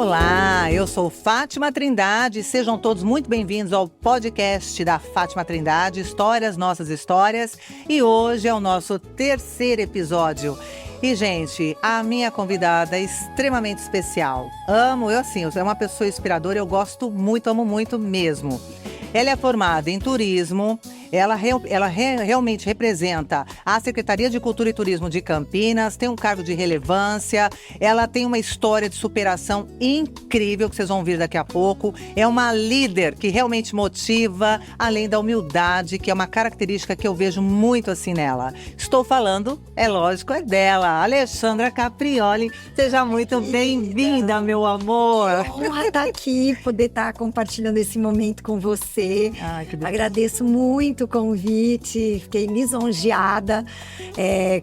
Olá, eu sou Fátima Trindade, sejam todos muito bem-vindos ao podcast da Fátima Trindade, Histórias, Nossas Histórias, e hoje é o nosso terceiro episódio. E, gente, a minha convidada é extremamente especial. Eu sou uma pessoa inspiradora, eu gosto muito, amo muito mesmo. Ela é formada em turismo, ela realmente representa a Secretaria de Cultura e Turismo de Campinas, tem um cargo de relevância, ela tem uma história de superação incrível, que vocês vão ouvir daqui a pouco. É uma líder que realmente motiva, além da humildade, que é uma característica que eu vejo muito assim nela. Estou falando, é lógico, é dela, Alexandra Caprioli. Seja muito bem-vinda, meu amor. Honra estar aqui, poder estar compartilhando esse momento com você. Ai, que agradeço muito o convite, fiquei lisonjeada,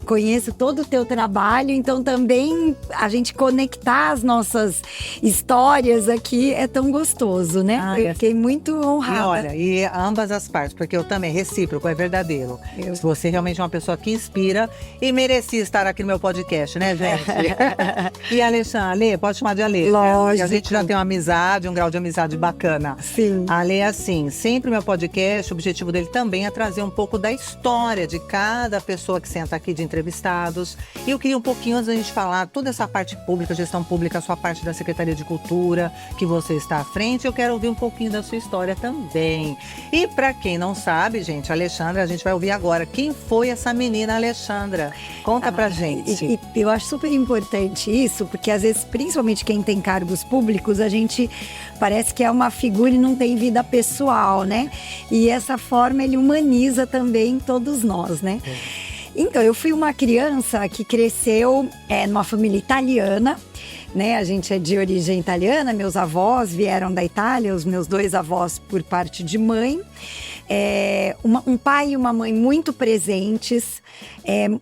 conheço todo o teu trabalho, então também a gente conectar as nossas histórias aqui é tão gostoso, né? Eu fiquei muito honrada. E olha, e ambas as partes, porque eu também, recíproco, é verdadeiro. Você realmente é uma pessoa que inspira e merecia estar aqui no meu podcast, né, gente? E Alexandre, pode chamar de Ale. Lógico. A gente já tem uma amizade, um grau de amizade bacana. Sim. Ale é assim, sempre meu podcast, o objetivo dele também é trazer um pouco da história de cada pessoa que senta aqui de entrevistados. E eu queria um pouquinho, antes da gente falar, toda essa parte pública, gestão pública, a sua parte da Secretaria de Cultura, que você está à frente, eu quero ouvir um pouquinho da sua história também. E para quem não sabe, gente, a Alexandra, a gente vai ouvir agora. Quem foi essa menina Alexandra? Conta pra gente. E eu acho super importante isso, porque às vezes, principalmente quem tem cargos públicos, a gente parece que é uma figura e não tem vida pessoal, né? E essa forma ele humaniza também todos nós, né? Então, eu fui uma criança que cresceu numa família italiana, né? A gente é de origem italiana, meus avós vieram da Itália, os meus dois avós por parte de mãe. Um pai e uma mãe muito presentes,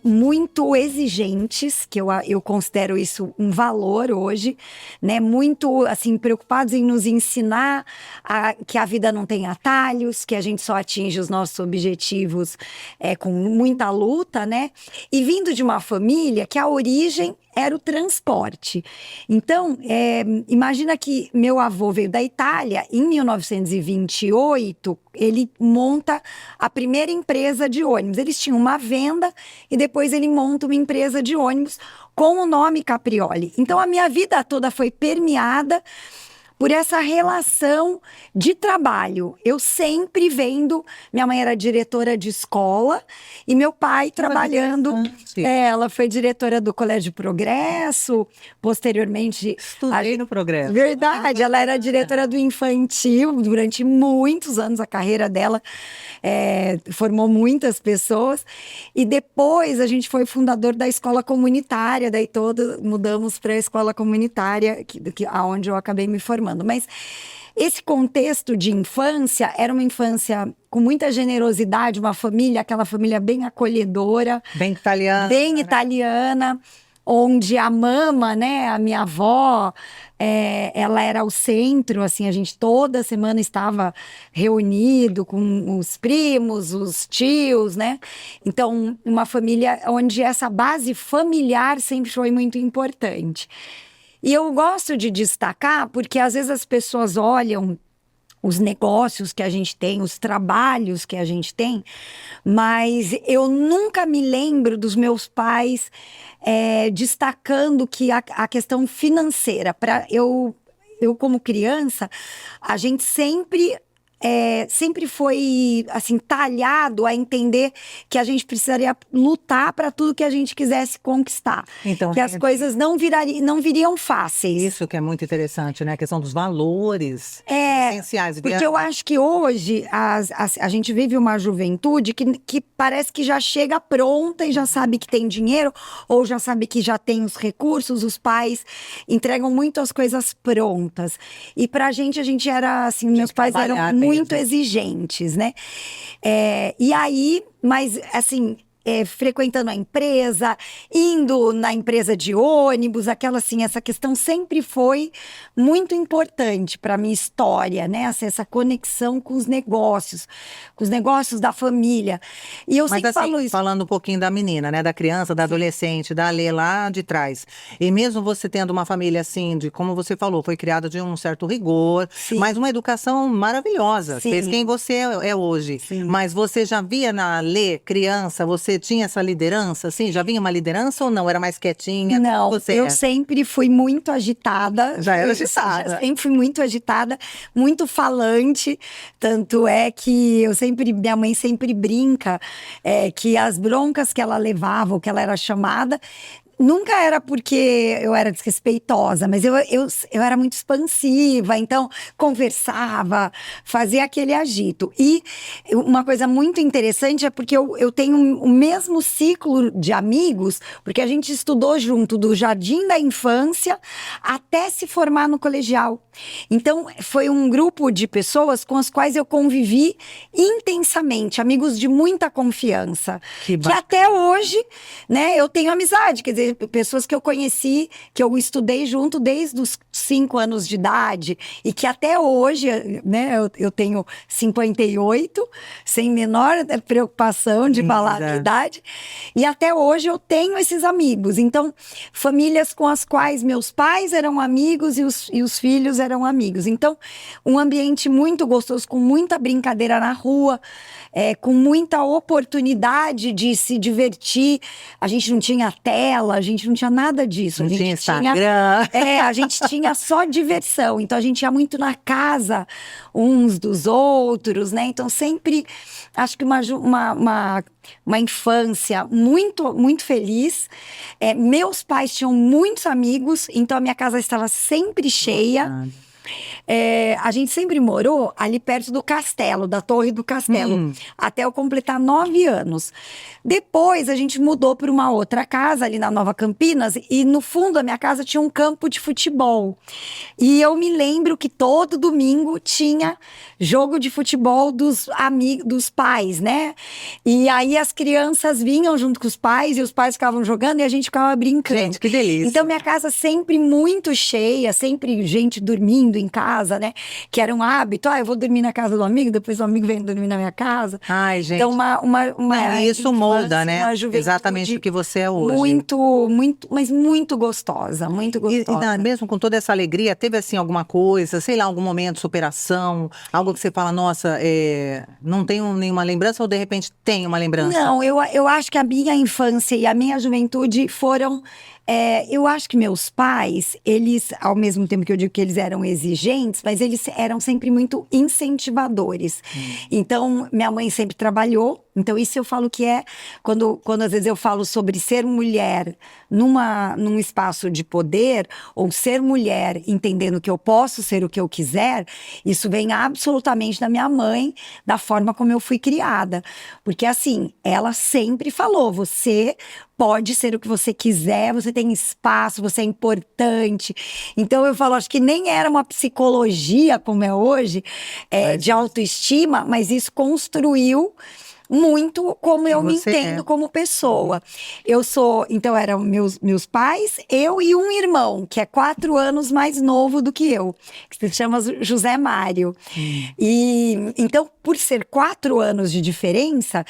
muito exigentes, que eu considero isso um valor hoje, né? Muito assim, preocupados em nos ensinar que a vida não tem atalhos, que a gente só atinge os nossos objetivos com muita luta, né? E vindo de uma família que a origem era o transporte. Então, imagina que meu avô veio da Itália, em 1928, ele monta a primeira empresa de ônibus. Eles tinham uma venda e depois ele monta uma empresa de ônibus com o nome Caprioli. Então, a minha vida toda foi permeada por essa relação de trabalho. Eu sempre vendo, minha mãe era diretora de escola e meu pai trabalhando. Ela foi diretora do Colégio Progresso, posteriormente... Estudei no Progresso. Verdade, ela era diretora do infantil durante muitos anos, a carreira dela formou muitas pessoas. E depois a gente foi fundador da escola comunitária, daí mudamos para a escola comunitária, onde eu acabei me formando. Mas esse contexto de infância era uma infância com muita generosidade, uma família, aquela família bem acolhedora. Bem italiana. Bem italiana, onde a mama, né, a minha avó, ela era o centro, assim, a gente toda semana estava reunido com os primos, os tios, né? Então, uma família onde essa base familiar sempre foi muito importante. E eu gosto de destacar porque às vezes as pessoas olham os negócios que a gente tem, os trabalhos que a gente tem, mas eu nunca me lembro dos meus pais destacando que a questão financeira, eu como criança, a gente sempre foi assim talhado a entender que a gente precisaria lutar para tudo que a gente quisesse conquistar, então, que as coisas não viriam fáceis. Isso que é muito interessante, né? A questão dos valores essenciais. Porque eu acho que hoje a gente vive uma juventude que parece que já chega pronta e já sabe que tem dinheiro ou já sabe que já tem os recursos. Os pais entregam muito as coisas prontas. E pra gente era assim, meus pais eram muito exigentes, né? E aí, mas assim, frequentando a empresa, indo na empresa de ônibus, aquela assim, essa questão sempre foi muito importante para minha história, né? Assim, essa conexão com os negócios da família. E eu Mas sempre assim, falo isso. falando um pouquinho da menina, né? Da criança, da adolescente, da Alê lá de trás. E mesmo você tendo uma família assim, de como você falou, foi criada de um certo rigor, Sim. mas uma educação maravilhosa. Sim. Fez quem você é hoje. Sim. Mas você já via na Alê, criança, você tinha essa liderança, assim? Já vinha uma liderança ou não? Era mais quietinha? Não, Você eu é? sempre fui muito agitada. Já era Eu agitada. sempre fui muito agitada, muito falante. Tanto é que minha mãe sempre brinca que as broncas que ela levava, ou que ela era chamada, nunca era porque eu era desrespeitosa, mas eu era muito expansiva, então conversava, fazia aquele agito. E uma coisa muito interessante é porque eu tenho o mesmo ciclo de amigos, porque a gente estudou junto do jardim da infância até se formar no colegial. Então, foi um grupo de pessoas com as quais eu convivi intensamente, amigos de muita confiança. Que até hoje, né, eu tenho amizade, quer dizer, pessoas que eu conheci, que eu estudei junto desde os 5 anos de idade, e que até hoje, né, eu tenho 58, sem menor preocupação de falar a idade, e até hoje eu tenho esses amigos. Então, famílias com as quais meus pais eram amigos e os filhos eram amigos. Então, um ambiente muito gostoso, com muita brincadeira na rua, com muita oportunidade de se divertir. A gente não tinha tela, a gente não tinha nada disso. Não a gente tinha Instagram. a gente tinha só diversão. Então, a gente ia muito na casa uns dos outros, né? Então, sempre, acho que uma infância muito, muito feliz. Meus pais tinham muitos amigos, então a minha casa estava sempre cheia. A gente sempre morou ali perto do castelo, da Torre do Castelo, até eu completar 9 anos. Depois a gente mudou para uma outra casa ali na Nova Campinas, e no fundo da minha casa tinha um campo de futebol. E eu me lembro que todo domingo tinha jogo de futebol dos amigos, dos pais, né? E aí as crianças vinham junto com os pais, e os pais ficavam jogando e a gente ficava brincando. Gente, que delícia. Então minha casa sempre muito cheia, sempre gente dormindo em casa, né? Que era um hábito. Eu vou dormir na casa do amigo, depois o amigo vem dormir na minha casa. Ai, gente. Então isso molda, né? Exatamente o que você é hoje. Muito, muito, mas muito gostosa, muito gostosa. E mesmo com toda essa alegria, teve assim alguma coisa, sei lá, algum momento de superação, algo que você fala, nossa, não tenho nenhuma lembrança, ou de repente tem uma lembrança? Não, eu acho que a minha infância e a minha juventude foram... eu acho que meus pais, eles, ao mesmo tempo que eu digo que eles eram exigentes, mas eles eram sempre muito incentivadores. Então, minha mãe sempre trabalhou. Então, isso eu falo que quando às vezes eu falo sobre ser mulher num espaço de poder, ou ser mulher entendendo que eu posso ser o que eu quiser, isso vem absolutamente da minha mãe, da forma como eu fui criada. Porque, assim, ela sempre falou, você pode ser o que você quiser, você tem espaço, você é importante. Então, eu falo, acho que nem era uma psicologia como é hoje, de autoestima, mas isso construiu muito como eu me entendo como pessoa. Então eram meus pais, eu e um irmão, que é 4 anos mais novo do que eu, que se chama José Mário. E então, por ser 4 anos de diferença,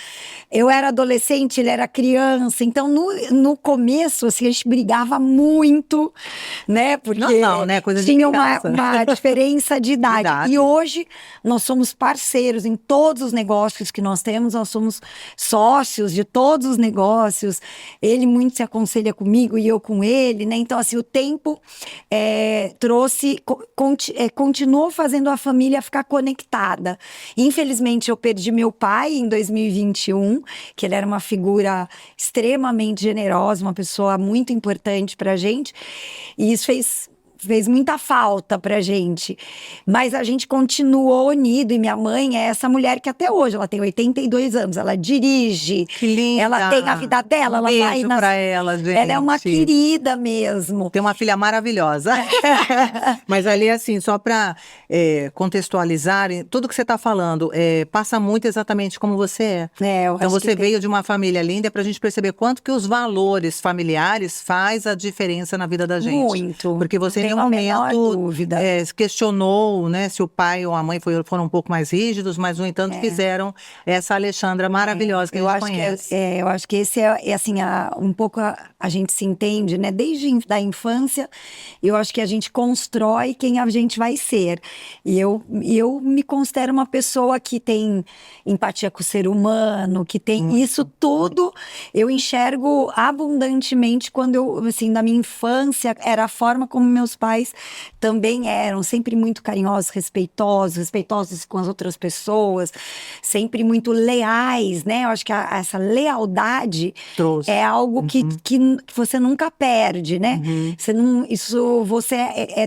eu era adolescente, ele era criança, então no começo, assim, a gente brigava muito, né, porque né? Coisa tinha de uma diferença de idade. E hoje, nós somos parceiros em todos os negócios que nós temos, nós somos sócios de todos os negócios. Ele muito se aconselha comigo e eu com ele, né? Então, assim, o tempo continuou fazendo a família ficar conectada. Infelizmente, eu perdi meu pai em 2021, que ele era uma figura extremamente generosa, uma pessoa muito importante pra gente. E isso fez fez muita falta pra gente. Mas a gente continuou unido, e minha mãe é essa mulher que até hoje, ela tem 82 anos, ela dirige, Que linda! ela tem a vida dela, ela vai Beijo pra ela, gente. Ela é uma querida mesmo. Tem uma filha maravilhosa. Mas ali, assim, só para contextualizar, tudo que você está falando passa muito exatamente como você é. Eu Então acho você que veio de uma família linda para a gente perceber quanto que os valores familiares faz a diferença na vida da gente. Muito. Porque você em Não nenhum tenho a menor momento dúvida. questionou, né, se o pai ou a mãe foram um pouco mais rígidos, mas no entanto fizeram essa Alexandra maravilhosa que a gente conhece. Eu acho que esse assim, um pouco a gente se entende, né? Desde da infância, eu acho que a gente constrói quem a gente vai ser. E eu me considero uma pessoa que tem empatia com o ser humano, que tem isso tudo, eu enxergo abundantemente quando eu, assim, na minha infância, era a forma como meus pais também eram, sempre muito carinhosos, respeitosos com as outras pessoas, sempre muito leais, né? Eu acho que essa lealdade Trouxe. é algo que você nunca perde, né? Você não, isso você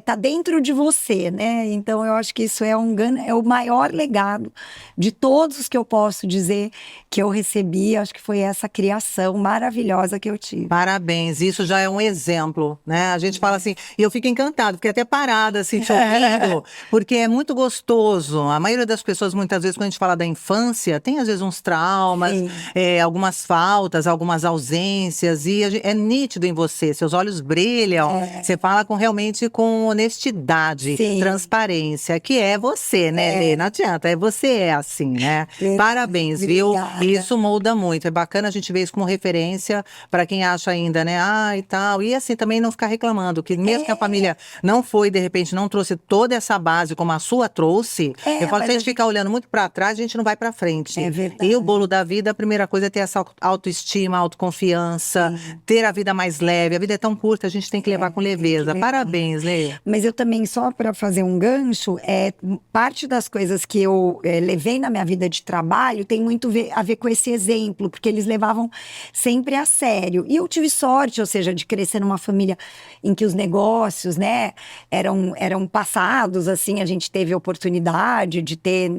tá dentro de você, né? Então eu acho que isso é o maior legado de todos os que eu posso dizer que eu recebi. Acho que foi essa criação maravilhosa que eu tive. Parabéns, isso já é um exemplo, né? A gente fala assim, e eu fico encantada, fiquei até parada assim, te ouvindo, porque é muito gostoso. A maioria das pessoas, muitas vezes, quando a gente fala da infância, tem às vezes uns traumas, algumas faltas, algumas ausências, e é nítido em você, seus olhos brilham, você fala realmente com honestidade, transparência, que é você, né, Lê? Não adianta, você é assim, né? Parabéns, viu? Isso molda muito, é bacana a gente ver isso como referência para quem acha ainda, né, e tal, e assim, também não ficar reclamando, que mesmo que a família não foi, de repente, não trouxe toda essa base como a sua trouxe, eu falo, se a gente ficar olhando muito para trás, a gente não vai para frente. É verdade. E o bolo da vida, a primeira coisa é ter essa autoestima, autoconfiança, ter a vida mais leve, a vida é tão curta, a gente tem que levar com leveza. Parabéns, Lê. Mas eu também, só para fazer um gancho, parte das coisas que eu levei na minha vida de trabalho tem muito a ver com esse exemplo, porque eles levavam sempre a sério. E eu tive sorte, ou seja, de crescer numa família em que os negócios, né, eram passados, assim, a gente teve a oportunidade de ter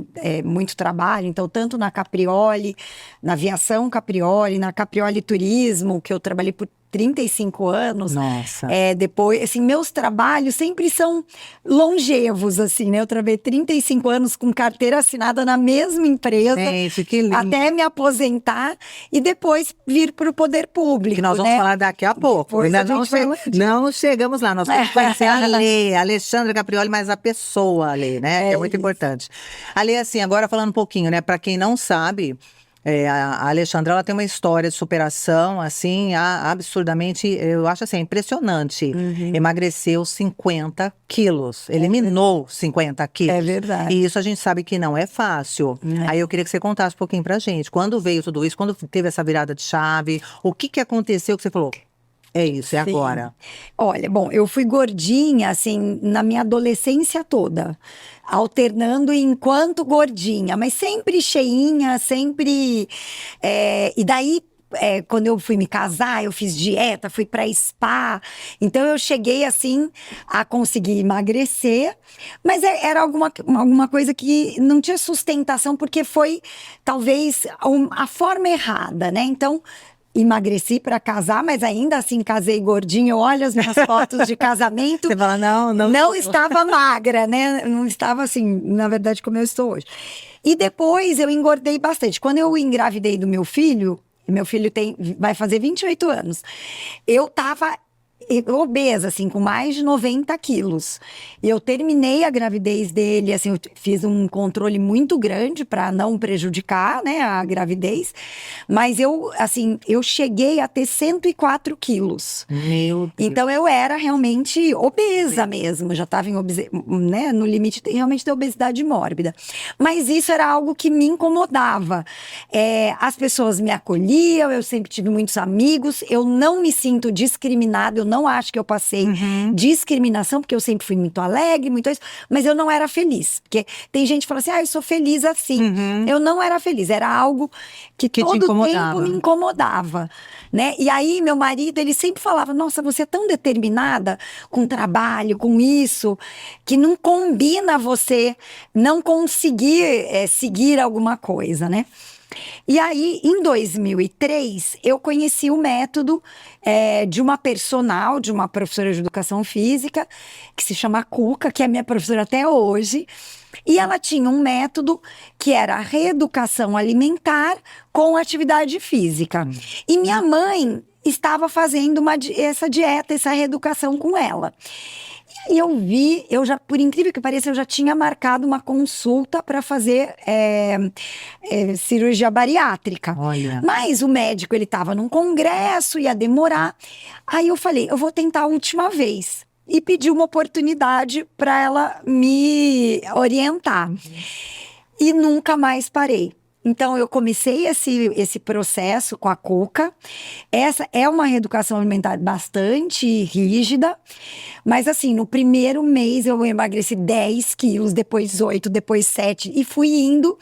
muito trabalho, então tanto na Caprioli, na aviação Caprioli, na Caprioli Turismo, que eu trabalhei por 35 anos. Nossa. Depois, assim, meus trabalhos sempre são longevos, assim, né? Eu trabalhei 35 anos com carteira assinada na mesma empresa. Gente, que lindo. Até me aposentar e depois vir para o poder público, que nós vamos falar daqui a pouco. Ainda não chegamos lá. Nós vamos conhecer a Lê, a Alexandra Caprioli, mas a pessoa, Lê, né? Que é muito importante. A Lê, assim, agora falando um pouquinho, né? Para quem não sabe, a Alexandra, ela tem uma história de superação, assim, absurdamente, eu acho assim, impressionante. Emagreceu 50 quilos, eliminou 50 quilos. É verdade. E isso a gente sabe que não é fácil. Aí eu queria que você contasse um pouquinho pra gente. Quando veio tudo isso, quando teve essa virada de chave, o que aconteceu que você falou? É isso, é agora. Olha, bom, eu fui gordinha, assim, na minha adolescência toda. Alternando enquanto gordinha, mas sempre cheinha, sempre... e daí, quando eu fui me casar, eu fiz dieta, fui pra spa. Então, eu cheguei, assim, a conseguir emagrecer. Mas era alguma coisa que não tinha sustentação, porque foi, talvez, a forma errada, né? Então... emagreci para casar, mas ainda assim casei gordinha. Eu olho as minhas fotos de casamento. Você fala, não estava magra, né? Não estava assim, na verdade, como eu estou hoje. E depois eu engordei bastante. Quando eu engravidei do meu filho vai fazer 28 anos, eu estava obesa, assim, com mais de 90 quilos. E eu terminei a gravidez dele, assim, eu fiz um controle muito grande para não prejudicar, né, a gravidez. Mas eu cheguei a ter 104 quilos. Meu Deus. Então eu era realmente obesa mesmo, já estava né, no limite realmente da obesidade mórbida. Mas isso era algo que me incomodava. As pessoas me acolhiam, eu sempre tive muitos amigos, eu não me sinto discriminada, eu não acho que eu passei discriminação, porque eu sempre fui muito alegre, muito isso, mas eu não era feliz. Porque tem gente que fala assim, eu sou feliz assim. Eu não era feliz, era algo que todo tempo me incomodava. né? E aí, meu marido, ele sempre falava, nossa, você é tão determinada com o trabalho, com isso, que não combina você não conseguir seguir alguma coisa, né? E aí, em 2003, eu conheci o método de uma personal, de uma professora de educação física, que se chama Cuca, que é minha professora até hoje. E ela tinha um método que era a reeducação alimentar com atividade física. E minha mãe estava fazendo essa dieta, essa reeducação com ela. E eu vi, por incrível que pareça, eu já tinha marcado uma consulta para fazer cirurgia bariátrica. Olha. Mas o médico, ele estava num congresso, ia demorar. Aí eu falei, eu vou tentar a última vez. E pedi uma oportunidade para ela me orientar. E nunca mais parei. Então, eu comecei esse processo com a Cuca. Essa é uma reeducação alimentar bastante rígida. Mas, assim, no primeiro mês eu emagreci 10 quilos, depois 8, depois 7. E fui indo.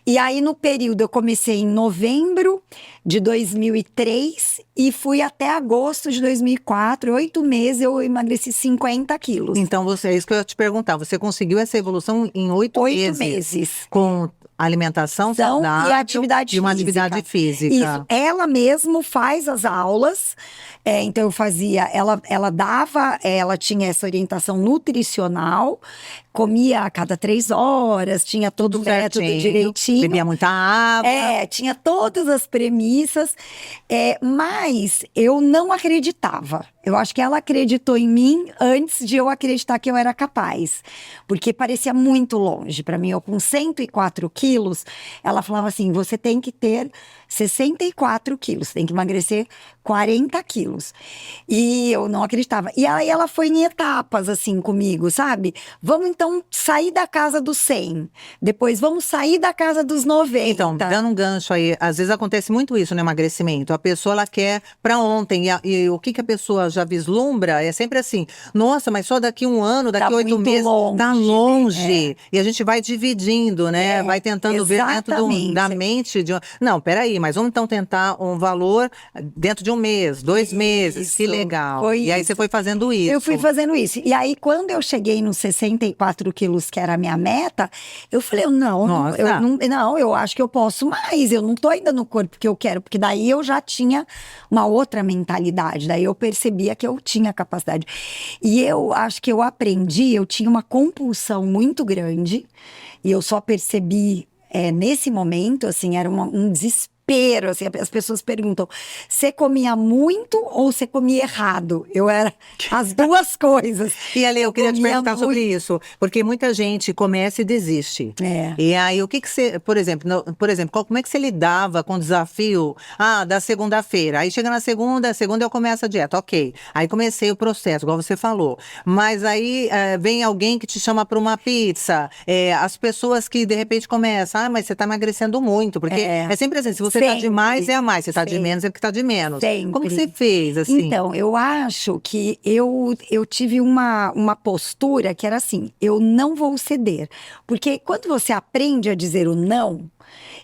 E aí, no período, eu comecei em novembro de 2003 e fui até agosto de 2004. 8 meses eu emagreci 50 quilos. Então, é isso que eu ia te perguntar. Você conseguiu essa evolução em 8 meses? Com alimentação saudável e atividade uma atividade física. Isso. Ela mesmo faz as aulas. Então eu fazia, ela tinha essa orientação nutricional, comia a cada 3 horas, tinha todo o método direitinho. Bebia muita água. Tinha todas as premissas, mas eu não acreditava. Eu acho que ela acreditou em mim antes de eu acreditar que eu era capaz. Porque parecia muito longe para mim. Eu com 104 quilos, ela falava assim, você tem que ter 64 quilos, tem que emagrecer 40 quilos. E eu não acreditava. E aí ela foi em etapas, assim, comigo, sabe? Vamos então sair da casa dos 100. Depois vamos sair da casa dos 90. Então, dando um gancho aí, às vezes acontece muito isso no emagrecimento. A pessoa, ela quer para ontem. E o que a pessoa já vislumbra é sempre assim, nossa, mas só daqui 1 ano, daqui 8 meses, tá longe. E a gente vai dividindo, né? Vai tentando ver dentro da mente. Não, peraí, mas vamos então tentar um valor dentro de 1 mês, 2 meses. Que legal. E aí você foi fazendo isso. Eu fui fazendo isso. E aí, quando eu cheguei nos 64 quilos, que era a minha meta, eu falei, eu acho que eu posso mais. Eu não tô ainda no corpo que eu quero. Porque daí eu já tinha uma outra mentalidade. Daí eu percebia que eu tinha capacidade. E eu acho que eu aprendi, eu tinha uma compulsão muito grande. E eu só percebi nesse momento, assim, era um desespero. Assim, as pessoas perguntam, você comia muito ou você comia errado? Eu era as duas coisas. E Ale, eu queria te perguntar sobre isso, porque muita gente começa e desiste. E aí, o que você, por exemplo, como é que você lidava com o desafio da segunda-feira? Aí chega na segunda eu começo a dieta, ok. Aí comecei o processo, igual você falou. Mas aí vem alguém que te chama para uma pizza. As pessoas que de repente começam, mas você está emagrecendo muito, porque é sempre assim, se você tá de mais, é a mais. Você tá de menos, é porque tá de menos. Sempre. Como que você fez, assim? Então, eu acho que eu tive uma postura que era assim, eu não vou ceder. Porque quando você aprende a dizer o não,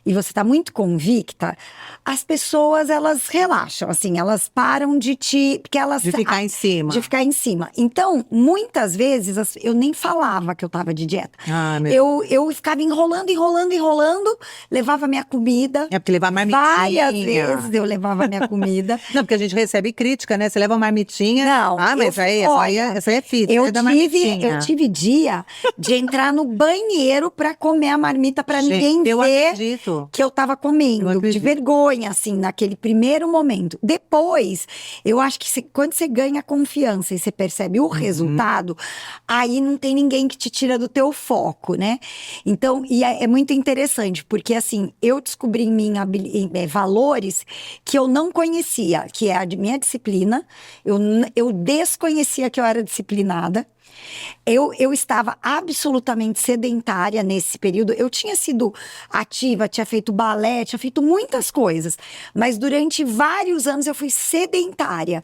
e você tá muito convicta, as pessoas, elas relaxam, assim, elas param de ficar em cima. De ficar em cima. Então, muitas vezes, eu nem falava que eu tava de dieta. Eu ficava enrolando, levava minha comida. Porque levar marmitinha. Várias vezes eu levava minha comida. Não, porque a gente recebe crítica, né? Você leva marmitinha. Não. Mas essa aí é fit. Eu tive dia de entrar no banheiro pra comer a marmita, pra ninguém ver que eu tava comendo, de vergonha, assim, naquele primeiro momento. Depois, eu acho que quando você ganha confiança e você percebe o resultado, aí não tem ninguém que te tira do teu foco, né? Então, e é muito interessante, porque assim, eu descobri em mim valores que eu não conhecia, que é a de minha disciplina. Eu desconhecia que eu era disciplinada. Eu estava absolutamente sedentária nesse período. Eu tinha sido ativa, tinha feito balé, tinha feito muitas coisas. Mas durante vários anos eu fui sedentária.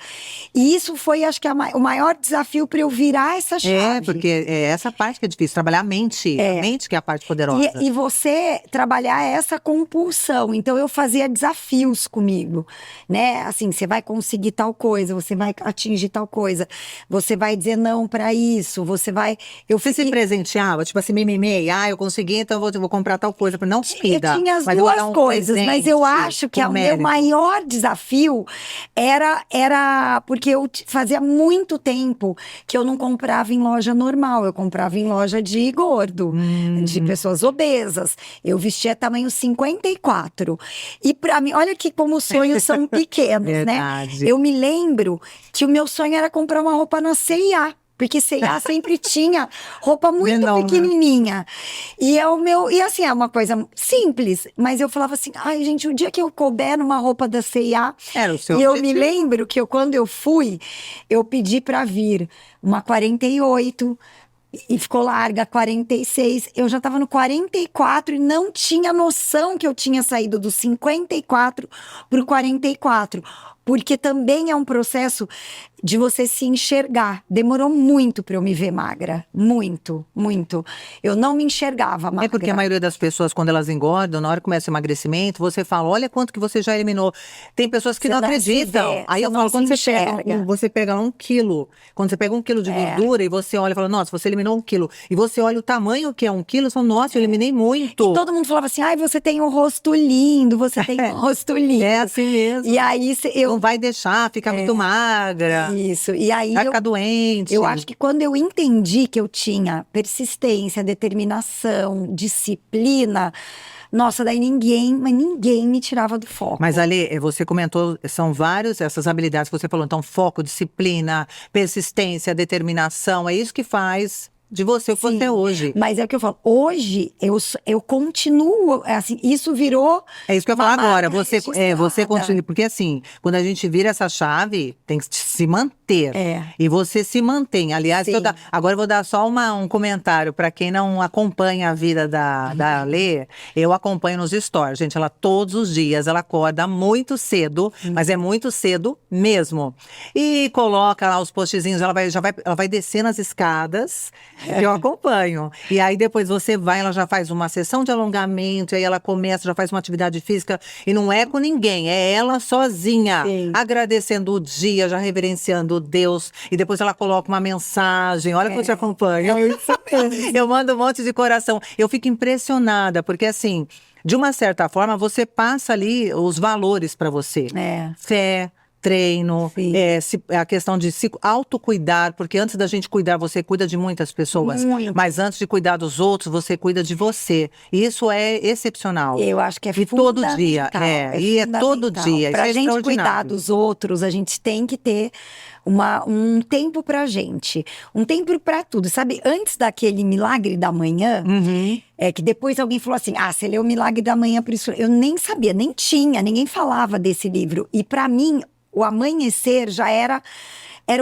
E isso foi, acho que, o maior desafio para eu virar essa chave. Porque é essa parte que é difícil, trabalhar a mente. A mente que é a parte poderosa. E você trabalhar essa compulsão. Então, eu fazia desafios comigo, né? Assim, você vai conseguir tal coisa, você vai atingir tal coisa, você vai dizer não para isso, você vai... Você se presenteava, tipo assim, mimimi, eu consegui, então eu vou comprar tal coisa, não comida. Eu tinha as mas duas um coisas, mas eu acho que o meu maior desafio era porque eu fazia muito tempo que eu não comprava em loja normal, eu comprava em loja de gordo, de pessoas obesas. Eu vestia tamanho 54. E pra mim, olha que como os sonhos são pequenos, né? Eu me lembro que o meu sonho era comprar uma roupa na C&A. Porque C&A sempre tinha roupa muito pequenininha. E assim, é uma coisa simples. Mas eu falava assim, ai, gente, o dia que eu couber numa roupa da C&A... Era o seu E eu me lembro que quando eu fui, eu pedi pra vir uma 48... E ficou larga, 46. Eu já estava no 44 e não tinha noção que eu tinha saído do 54 pro 44. Porque também é um processo de você se enxergar. Demorou muito para eu me ver magra. Muito, muito. Eu não me enxergava magra. É porque a maioria das pessoas, quando elas engordam, na hora que começa o emagrecimento, você fala, olha quanto que você já eliminou. Tem pessoas que não acreditam. Aí eu falo, quando você pega 1 quilo, quando você pega 1 quilo de gordura e você olha e fala, nossa, você eliminou 1 quilo. E você olha o tamanho que é 1 quilo, você fala, nossa, eu eliminei muito. E todo mundo falava assim, ai, você tem um rosto lindo, você tem um rosto lindo. É assim mesmo. E aí não vai deixar, fica muito magra. Isso, e aí vai ficar doente. Eu acho que quando eu entendi que eu tinha persistência, determinação, disciplina, nossa, daí ninguém me tirava do foco. Mas Ali, você comentou, são várias essas habilidades que você falou, então foco, disciplina, persistência, determinação, é isso que faz de você o que você é hoje. Mas é o que eu falo, hoje eu continuo, assim, isso virou... É isso que eu ia falar agora, você continua, porque assim, quando a gente vira essa chave, tem que se manter. E você se mantém, aliás, agora eu vou dar só um comentário, para quem não acompanha a vida da Lê, eu acompanho nos stories, gente, ela todos os dias, ela acorda muito cedo, mas é muito cedo mesmo, e coloca lá os postzinhos, ela vai descendo as escadas, eu acompanho. E aí depois ela já faz uma sessão de alongamento, aí ela já faz uma atividade física, e não é com ninguém, é ela sozinha, agradecendo o dia, já reverenciando Deus, e depois ela coloca uma mensagem, olha que eu te acompanho. Eu mando um monte de coração. Eu fico impressionada, porque assim, de uma certa forma, você passa ali os valores para você. Fé, treino, a questão de se autocuidar, porque antes da gente cuidar, você cuida de muitas pessoas, mas antes de cuidar dos outros, você cuida de você. E isso é excepcional. Eu acho que é todo dia. É todo dia. Pra gente cuidar dos outros, a gente tem que ter um tempo pra gente, um tempo pra tudo, sabe? Antes daquele Milagre da Manhã, que depois alguém falou assim, você leu o Milagre da Manhã, por isso eu nem sabia, nem tinha, ninguém falava desse livro. E pra mim, o amanhecer já era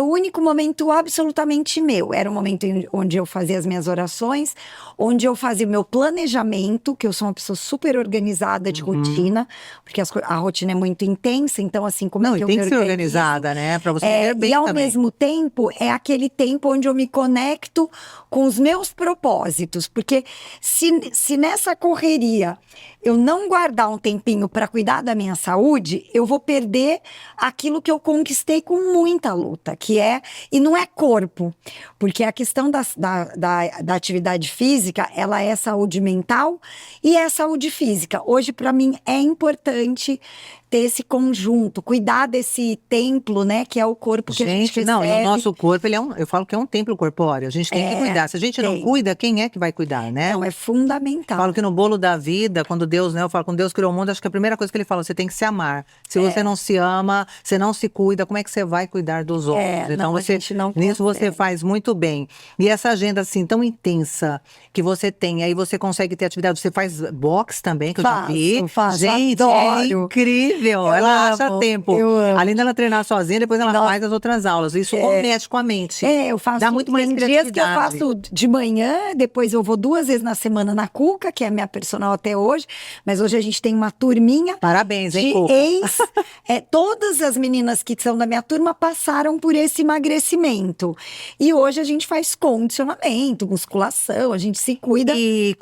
o único momento absolutamente meu. Era o momento onde eu fazia as minhas orações, onde eu fazia o meu planejamento, que eu sou uma pessoa super organizada de rotina, porque a rotina é muito intensa, então assim, como é que eu me organizo? Tem que ser organizada, né? Pra você viver bem e ao também. mesmo tempo, é aquele tempo onde eu me conecto com os meus propósitos, porque se nessa correria eu não guardar um tempinho para cuidar da minha saúde, eu vou perder aquilo que eu conquistei com muita luta, e não é corpo, porque a questão da atividade física, ela é saúde mental e é saúde física. Hoje, para mim, é importante ter esse conjunto, cuidar desse templo, né, que é o corpo que a gente recebe. Não, e o nosso corpo, eu falo que é um templo corpóreo, a gente tem que cuidar. Se a gente não cuida, quem é que vai cuidar, né? Não, é fundamental. Eu falo que no bolo da vida, quando Deus, né, eu falo, quando Deus criou o mundo, acho que a primeira coisa que ele fala, você tem que se amar. Se você não se ama, você não se cuida, como é que você vai cuidar dos outros? Então, nisso você faz muito bem. E essa agenda, assim, tão intensa que você tem, aí você consegue ter atividade, você faz boxe também, que eu já vi. Faço, gente, adoro. é incrível. incrível. Ela acha tempo. Eu amo. Além dela treinar sozinha, depois ela faz as outras aulas. Isso mexe com a mente. Eu faço. Dá muito mais tem dias que eu criatividade. faço de manhã, depois eu vou 2 vezes na semana na Cuca, que é a minha personal até hoje. Mas hoje a gente tem uma turminha. Parabéns, hein, De Cuca? todas as meninas que são da minha turma passaram por esse emagrecimento. E hoje a gente faz condicionamento, musculação, a gente se cuida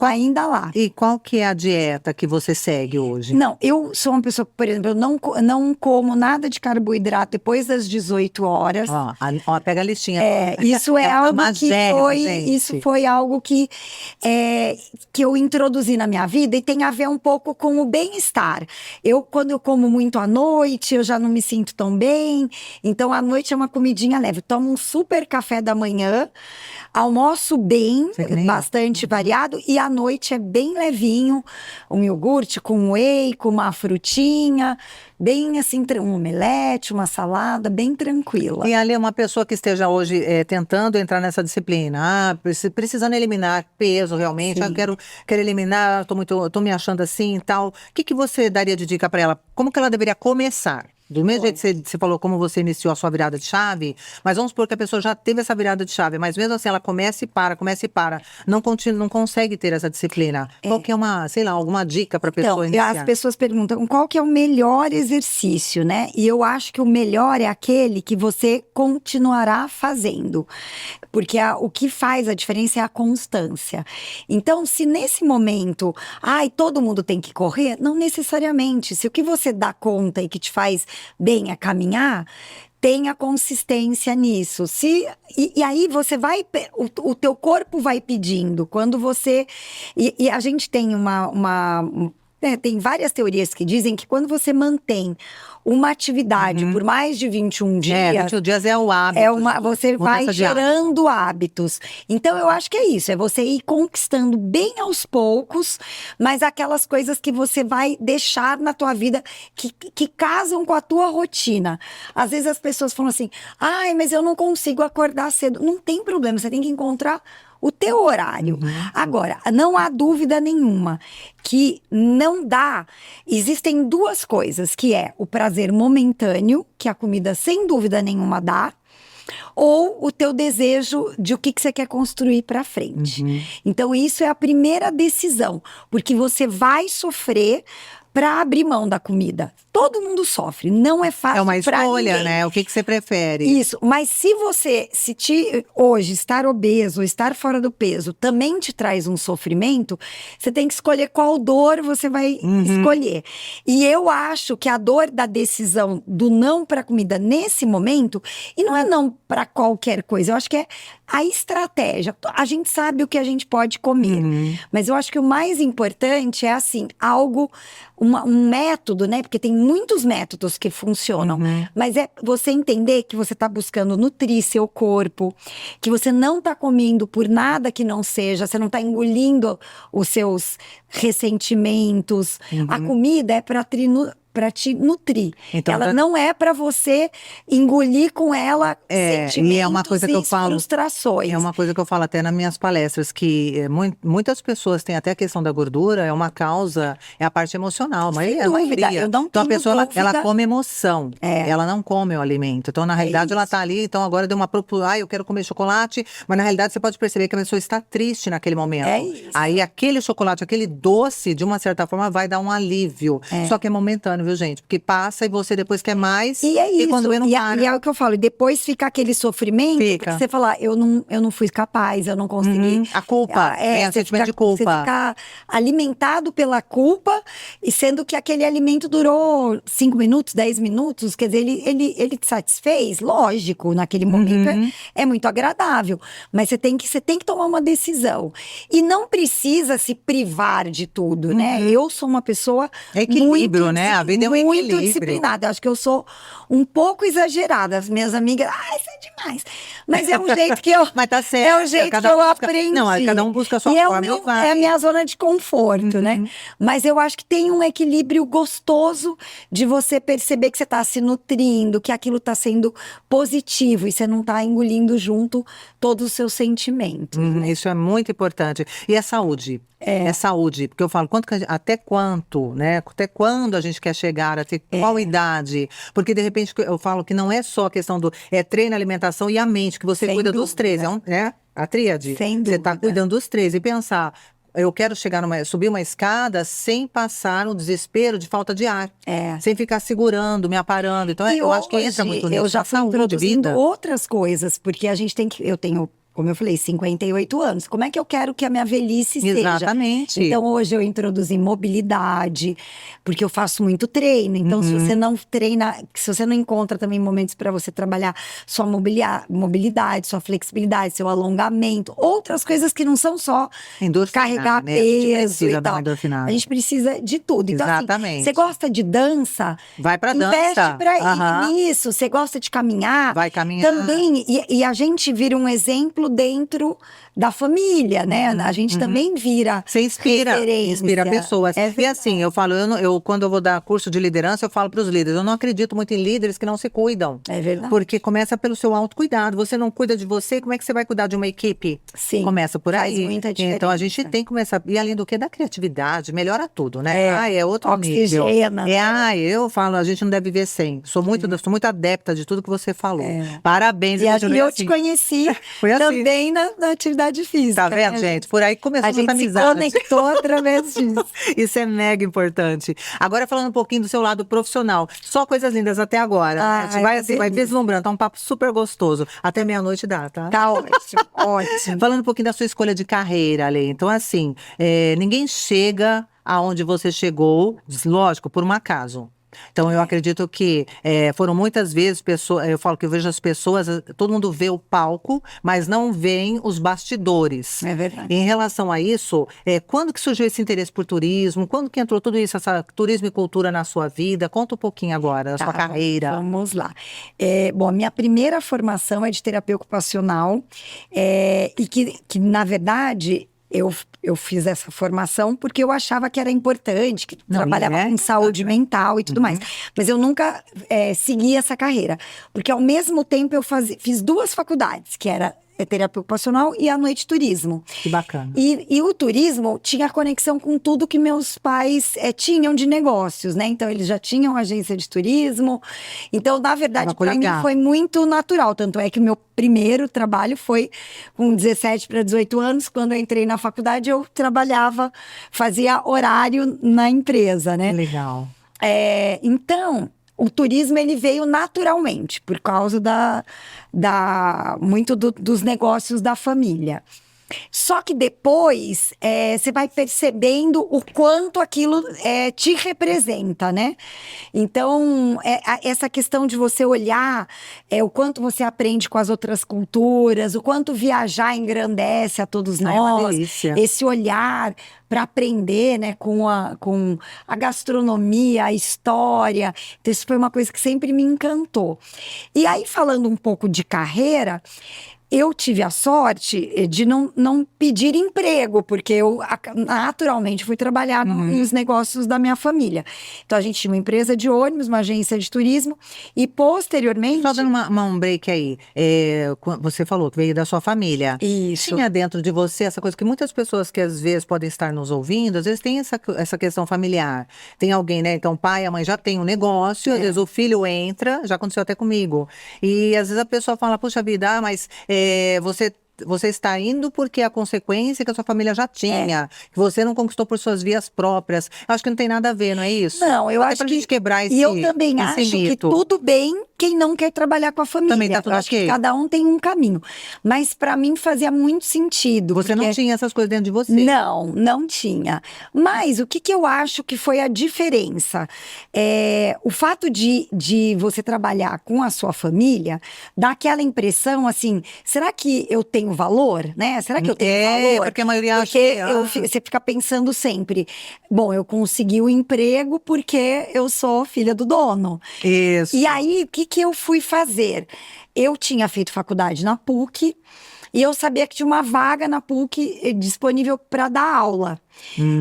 ainda lá. E qual que é a dieta que você segue hoje? Não, eu sou uma pessoa que, por exemplo, eu não como nada de carboidrato depois das 18 horas. Ó, pega a listinha. Isso é algo uma que gema, foi, gente. isso foi algo que eu introduzi na minha vida e tem a ver um pouco com o bem-estar. Quando eu como muito à noite, eu já não me sinto tão bem. Então, à noite é uma comidinha leve. Tomo um super café da manhã, almoço bem, bastante variado, e à noite é bem levinho, um iogurte com whey, com uma frutinha, bem assim, um omelete, uma salada, bem tranquila. E ali uma pessoa que esteja hoje tentando entrar nessa disciplina, precisando eliminar peso realmente, quero eliminar, tô me achando assim e tal. O que você daria de dica para ela? Como que ela deveria começar? Do mesmo jeito que você falou como você iniciou a sua virada de chave, mas vamos supor que a pessoa já teve essa virada de chave, mas mesmo assim ela começa e para, não consegue ter essa disciplina. Qual que é alguma dica para a pessoa iniciar? As pessoas perguntam qual que é o melhor exercício, né? E eu acho que o melhor é aquele que você continuará fazendo, porque o que faz a diferença é a constância. Então, se nesse momento, todo mundo tem que correr, não necessariamente. Se o que você dá conta e que te faz bem a caminhar, tenha consistência nisso. E aí você vai, o teu corpo vai pedindo. Quando você... E a gente tem tem várias teorias que dizem que quando você mantém uma atividade por mais de 21 dias... 21 dias é o hábito. Você vai gerando hábitos. Então, eu acho que é isso. É você ir conquistando bem aos poucos, mas aquelas coisas que você vai deixar na tua vida que casam com a tua rotina. Às vezes as pessoas falam assim, mas eu não consigo acordar cedo. Não tem problema, você tem que encontrar o teu horário. Agora, não há dúvida nenhuma que não dá. Existem 2 coisas, que é o prazer momentâneo, que a comida sem dúvida nenhuma dá, ou o teu desejo de o que você quer construir para frente. Então, isso é a primeira decisão, porque você vai sofrer para abrir mão da comida. Todo mundo sofre, não é fácil. É uma pra escolha, ninguém. né? O que você prefere? Isso, mas se hoje estar obeso, estar fora do peso, também te traz um sofrimento, você tem que escolher qual dor você vai escolher. E eu acho que a dor da decisão do não para comida nesse momento, e não é não para qualquer coisa, eu acho que é a estratégia. A gente sabe o que a gente pode comer, mas eu acho que o mais importante é assim, um método, né? Porque tem muitos métodos que funcionam, mas é você entender que você está buscando nutrir seu corpo, que você não está comendo por nada que não seja, você não está engolindo os seus ressentimentos. A comida é para te nutrir. Então, ela não é para você engolir com ela sentimentos e é uma coisa que eu falo, frustrações. É uma coisa que eu falo até nas minhas palestras, que muitas pessoas têm até a questão da gordura, é uma causa, é a parte emocional, mas Sem é uma dúvida, maioria. eu não Então a tenho pessoa, dúvida. ela come emoção, ela não come o alimento. Então, na realidade, ela tá ali, então agora deu uma eu quero comer chocolate, mas na realidade você pode perceber que a pessoa está triste naquele momento. É isso. Aí aquele chocolate, aquele doce, de uma certa forma, vai dar um alívio. Só que é momentâneo, viu, gente? Porque passa e você depois quer mais. E é isso. E quando não para. E é o que eu falo. E depois fica aquele sofrimento. Porque você fala, eu não fui capaz, eu não consegui. A culpa. É o sentimento de culpa. Você fica alimentado pela culpa, e sendo que aquele alimento durou 5 minutos, 10 minutos. Quer dizer, ele te satisfez? Lógico, naquele momento é muito agradável. Mas você tem que tomar uma decisão. E não precisa se privar de tudo, né? Eu sou uma pessoa equilíbrio, muito, né? A vida é um equilíbrio. Muito disciplinada. Eu acho que eu sou um pouco exagerada. As minhas amigas, isso é demais. Mas é um jeito que eu... Mas tá certo. É o jeito que eu aprendi. Não, cada um busca a sua forma. É a minha zona de conforto, né? Mas eu acho que tem um equilíbrio gostoso de você perceber que você está se nutrindo, que aquilo está sendo positivo e você não está engolindo junto todos os seus sentimentos. Isso é muito importante. E a saúde? É saúde, porque eu falo, até quanto, né? Até quando a gente quer chegar, até qual idade? Porque, de repente, eu falo que não é só a questão do treino, alimentação e a mente, que você Sem cuida dos três, dúvida. né? A tríade. Sem Você está dúvida. cuidando dos três e pensar, eu quero subir uma escada sem passar no desespero de falta de ar. Sem ficar segurando, me aparando. Então, E eu acho que entra muito nisso. eu já fui saúde, introduzindo vida. outras coisas, porque a gente eu tenho, como eu falei, 58 anos. Como é que eu quero que a minha velhice seja? Exatamente. Então, hoje eu introduzi mobilidade, porque eu faço muito treino. Então, se você não treina, se você não encontra também momentos para você trabalhar sua mobilidade, sua flexibilidade, seu alongamento, outras coisas que não são só carregar né? A gente peso precisa e dar uma tal. endorfinada. A gente precisa de tudo. Então, assim, Exatamente. você gosta de dança? Vai pra Investe dança. pra ir Aham. nisso. Você gosta de caminhar? Vai caminhar. Também. E a gente vira um exemplo dentro da família, né? A gente também vira Você inspira referência. pessoas. É E assim, eu falo, quando eu vou dar curso de liderança, eu falo para os líderes, eu não acredito muito em líderes que não se cuidam. É verdade. Porque começa pelo seu autocuidado. Você não cuida de você, como é que você vai cuidar de uma equipe? Sim. Começa por aí. Faz muita diferença. Então a gente tem que começar. E além do que, da criatividade, melhora tudo, né? É outro nível. Oxigena. Eu falo, a gente não deve viver sem. Sou muito adepta de tudo que você falou. Parabéns. E eu continue te conheci Foi assim. também na atividade física. Tá vendo, gente? Por aí começou A essa gente se amizade. conectou através disso. Isso é mega importante. Agora, falando um pouquinho do seu lado profissional. Só coisas lindas até agora. Ai, A gente vai, que vai delícia. deslumbrando. Tá um papo super gostoso. Até meia-noite dá, tá? Tá ótimo, ótimo. Falando um pouquinho da sua escolha de carreira, Ale. Então, assim, ninguém chega aonde você chegou, lógico, por um acaso. Então, eu acredito que foram muitas vezes pessoas. Eu falo que eu vejo as pessoas, todo mundo vê o palco, mas não veem os bastidores. É verdade. Em relação a isso, quando que surgiu esse interesse por turismo? Quando que entrou tudo isso, essa turismo e cultura na sua vida? Conta um pouquinho agora da sua carreira. Vamos lá. Bom, a minha primeira formação é de terapia ocupacional, e que na verdade, eu fiz essa formação porque eu achava que era importante, que trabalhava com saúde mental e tudo mais. Mas eu nunca segui essa carreira. Porque ao mesmo tempo eu fiz duas faculdades, que era terapia ocupacional e à noite turismo. Que bacana. E o turismo tinha conexão com tudo que meus pais tinham de negócios, né? Então, eles já tinham agência de turismo. Então, na verdade, para mim foi muito natural. Tanto é que o meu primeiro trabalho foi com 17 para 18 anos. Quando eu entrei na faculdade, eu trabalhava, fazia horário na empresa, né? Legal. Então, o turismo ele veio naturalmente, por causa dos negócios da família. Só que depois, você vai percebendo o quanto aquilo te representa, né? Então, essa questão de você olhar o quanto você aprende com as outras culturas, o quanto viajar engrandece a todos nós. É uma delícia. Esse olhar para aprender, né, com a gastronomia, a história. Então, isso foi uma coisa que sempre me encantou. E aí, falando um pouco de carreira, eu tive a sorte de não pedir emprego, porque eu naturalmente fui trabalhar nos negócios da minha família. Então, a gente tinha uma empresa de ônibus, uma agência de turismo, e posteriormente... Só dando um break aí, você falou que veio da sua família. Isso. Tinha dentro de você essa coisa que muitas pessoas que às vezes podem estar nos ouvindo, às vezes tem essa questão familiar. Tem alguém, né? Então, o pai, a mãe já tem um negócio, às vezes o filho entra, já aconteceu até comigo. E às vezes a pessoa fala, puxa vida, mas você está indo porque a consequência que a sua família já tinha, que você não conquistou por suas vias próprias. Eu acho que não tem nada a ver, não é isso? Não, eu acho pra gente quebrar esse E eu também acho mito. que tudo bem quem não quer trabalhar com a família. Também tá tudo eu acho que cada um tem um caminho. Mas para mim fazia muito sentido. Você não tinha essas coisas dentro de você? Não tinha. Mas o que eu acho que foi a diferença? O fato de você trabalhar com a sua família dá aquela impressão assim, será que eu tenho valor, né? Será que eu tenho valor? Porque a maioria acha você fica pensando sempre, bom, eu consegui o emprego porque eu sou filha do dono. Isso. E aí, o que eu fui fazer? Eu tinha feito faculdade na PUC e eu sabia que tinha uma vaga na PUC disponível para dar aula.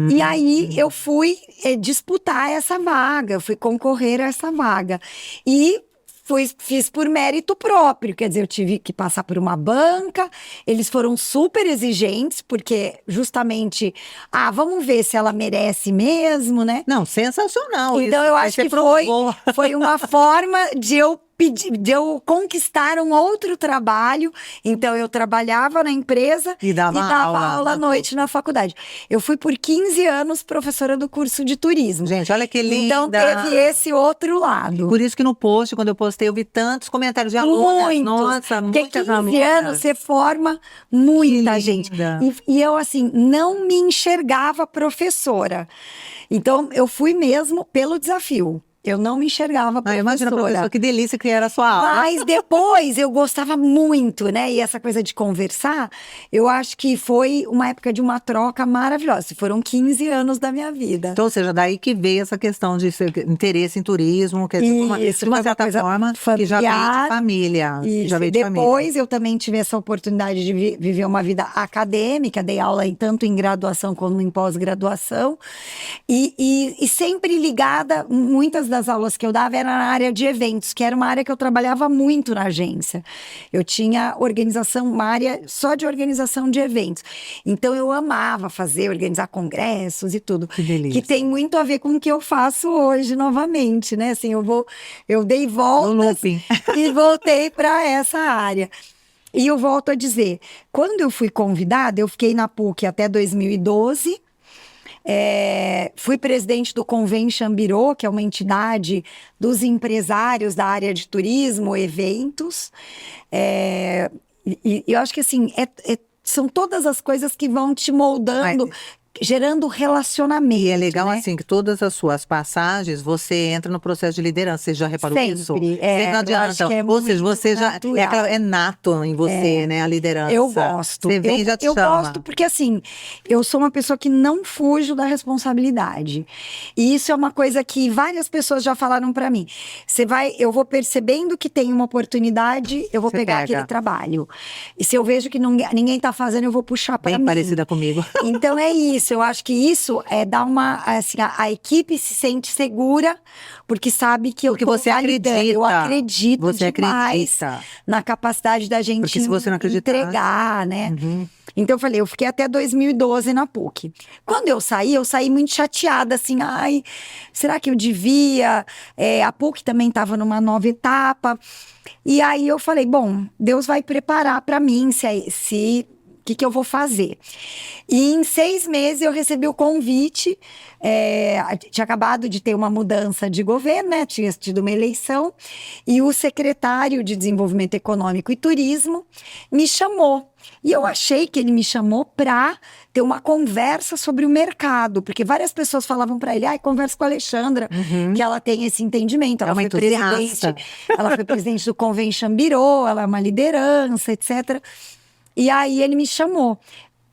E aí, eu fui disputar essa vaga, fui concorrer a essa vaga. E fiz por mérito próprio, quer dizer, eu tive que passar por uma banca, eles foram super exigentes, porque justamente, vamos ver se ela merece mesmo, né? Não, sensacional. Então isso. eu Aí acho você que provou. foi uma forma de eu conquistar um outro trabalho. Então eu trabalhava na empresa E dava aula à noite na faculdade. Eu fui por 15 anos professora do curso de turismo. Gente, olha que linda. Então teve esse outro lado. Por isso que no post, quando eu postei, eu vi tantos comentários de alunas. Muito. Nossa, Porque muitas 15 alunas. anos você forma muita Que gente. linda. E eu, assim, não me enxergava professora. Então, eu fui mesmo pelo desafio. Eu não me enxergava professora. Imagina, professor, que delícia que era a sua aula. Mas depois eu gostava muito, né? E essa coisa de conversar, eu acho que foi uma época de uma troca maravilhosa. Foram 15 anos da minha vida. Então, ou seja, daí que veio essa questão de interesse em turismo, quer dizer, Isso, de uma foi certa coisa forma, que já veio de familiar. família. Isso. Já veio de família. Depois eu também tive essa oportunidade de viver uma vida acadêmica, dei aula tanto em graduação como em pós-graduação, e sempre ligada, muitas das aulas que eu dava era na área de eventos, que era uma área que eu trabalhava muito na agência. Eu tinha uma área só de organização de eventos. Então eu amava organizar congressos e tudo. Que delícia. Que tem muito a ver com o que eu faço hoje novamente, né? Assim, eu dei voltas e voltei para essa área. E eu volto a dizer, quando eu fui convidada, eu fiquei na PUC até 2012. Fui presidente do Convention Bureau, que é uma entidade dos empresários da área de turismo, eventos. E eu acho que assim, são todas as coisas que vão te moldando, gerando relacionamento. E é legal, né? assim, que todas as suas passagens, você entra no processo de liderança. Você já reparou Sempre. isso? Você não adianta. Ou seja, você já. É nato em você, né? A liderança. Eu gosto. Você vem e já te eu chama. gosto porque, assim, eu sou uma pessoa que não fujo da responsabilidade. E isso é uma coisa que várias pessoas já falaram pra mim. Eu vou percebendo que tem uma oportunidade, eu vou pegar aquele trabalho. E se eu vejo que ninguém tá fazendo, eu vou puxar pra mim. Bem parecida comigo. Então é isso. Eu acho que isso dá assim, a equipe se sente segura porque sabe que você acredita. Eu acredito você demais acredita na capacidade da gente porque se você não acreditar, entregar, né? Uhum. Então eu falei, eu fiquei até 2012 na PUC. Quando eu saí muito chateada, assim, será que eu devia? A PUC também estava numa nova etapa. E aí eu falei, bom, Deus vai preparar para mim o que eu vou fazer? E em 6 meses eu recebi o convite, tinha acabado de ter uma mudança de governo, né? Tinha tido uma eleição, e o secretário de Desenvolvimento Econômico e Turismo me chamou. E eu achei que ele me chamou para ter uma conversa sobre o mercado, porque várias pessoas falavam para ele, conversa com a Alexandra, que ela tem esse entendimento. Ela foi presidente do Convention Bureau, ela é uma liderança, etc. E aí ele me chamou,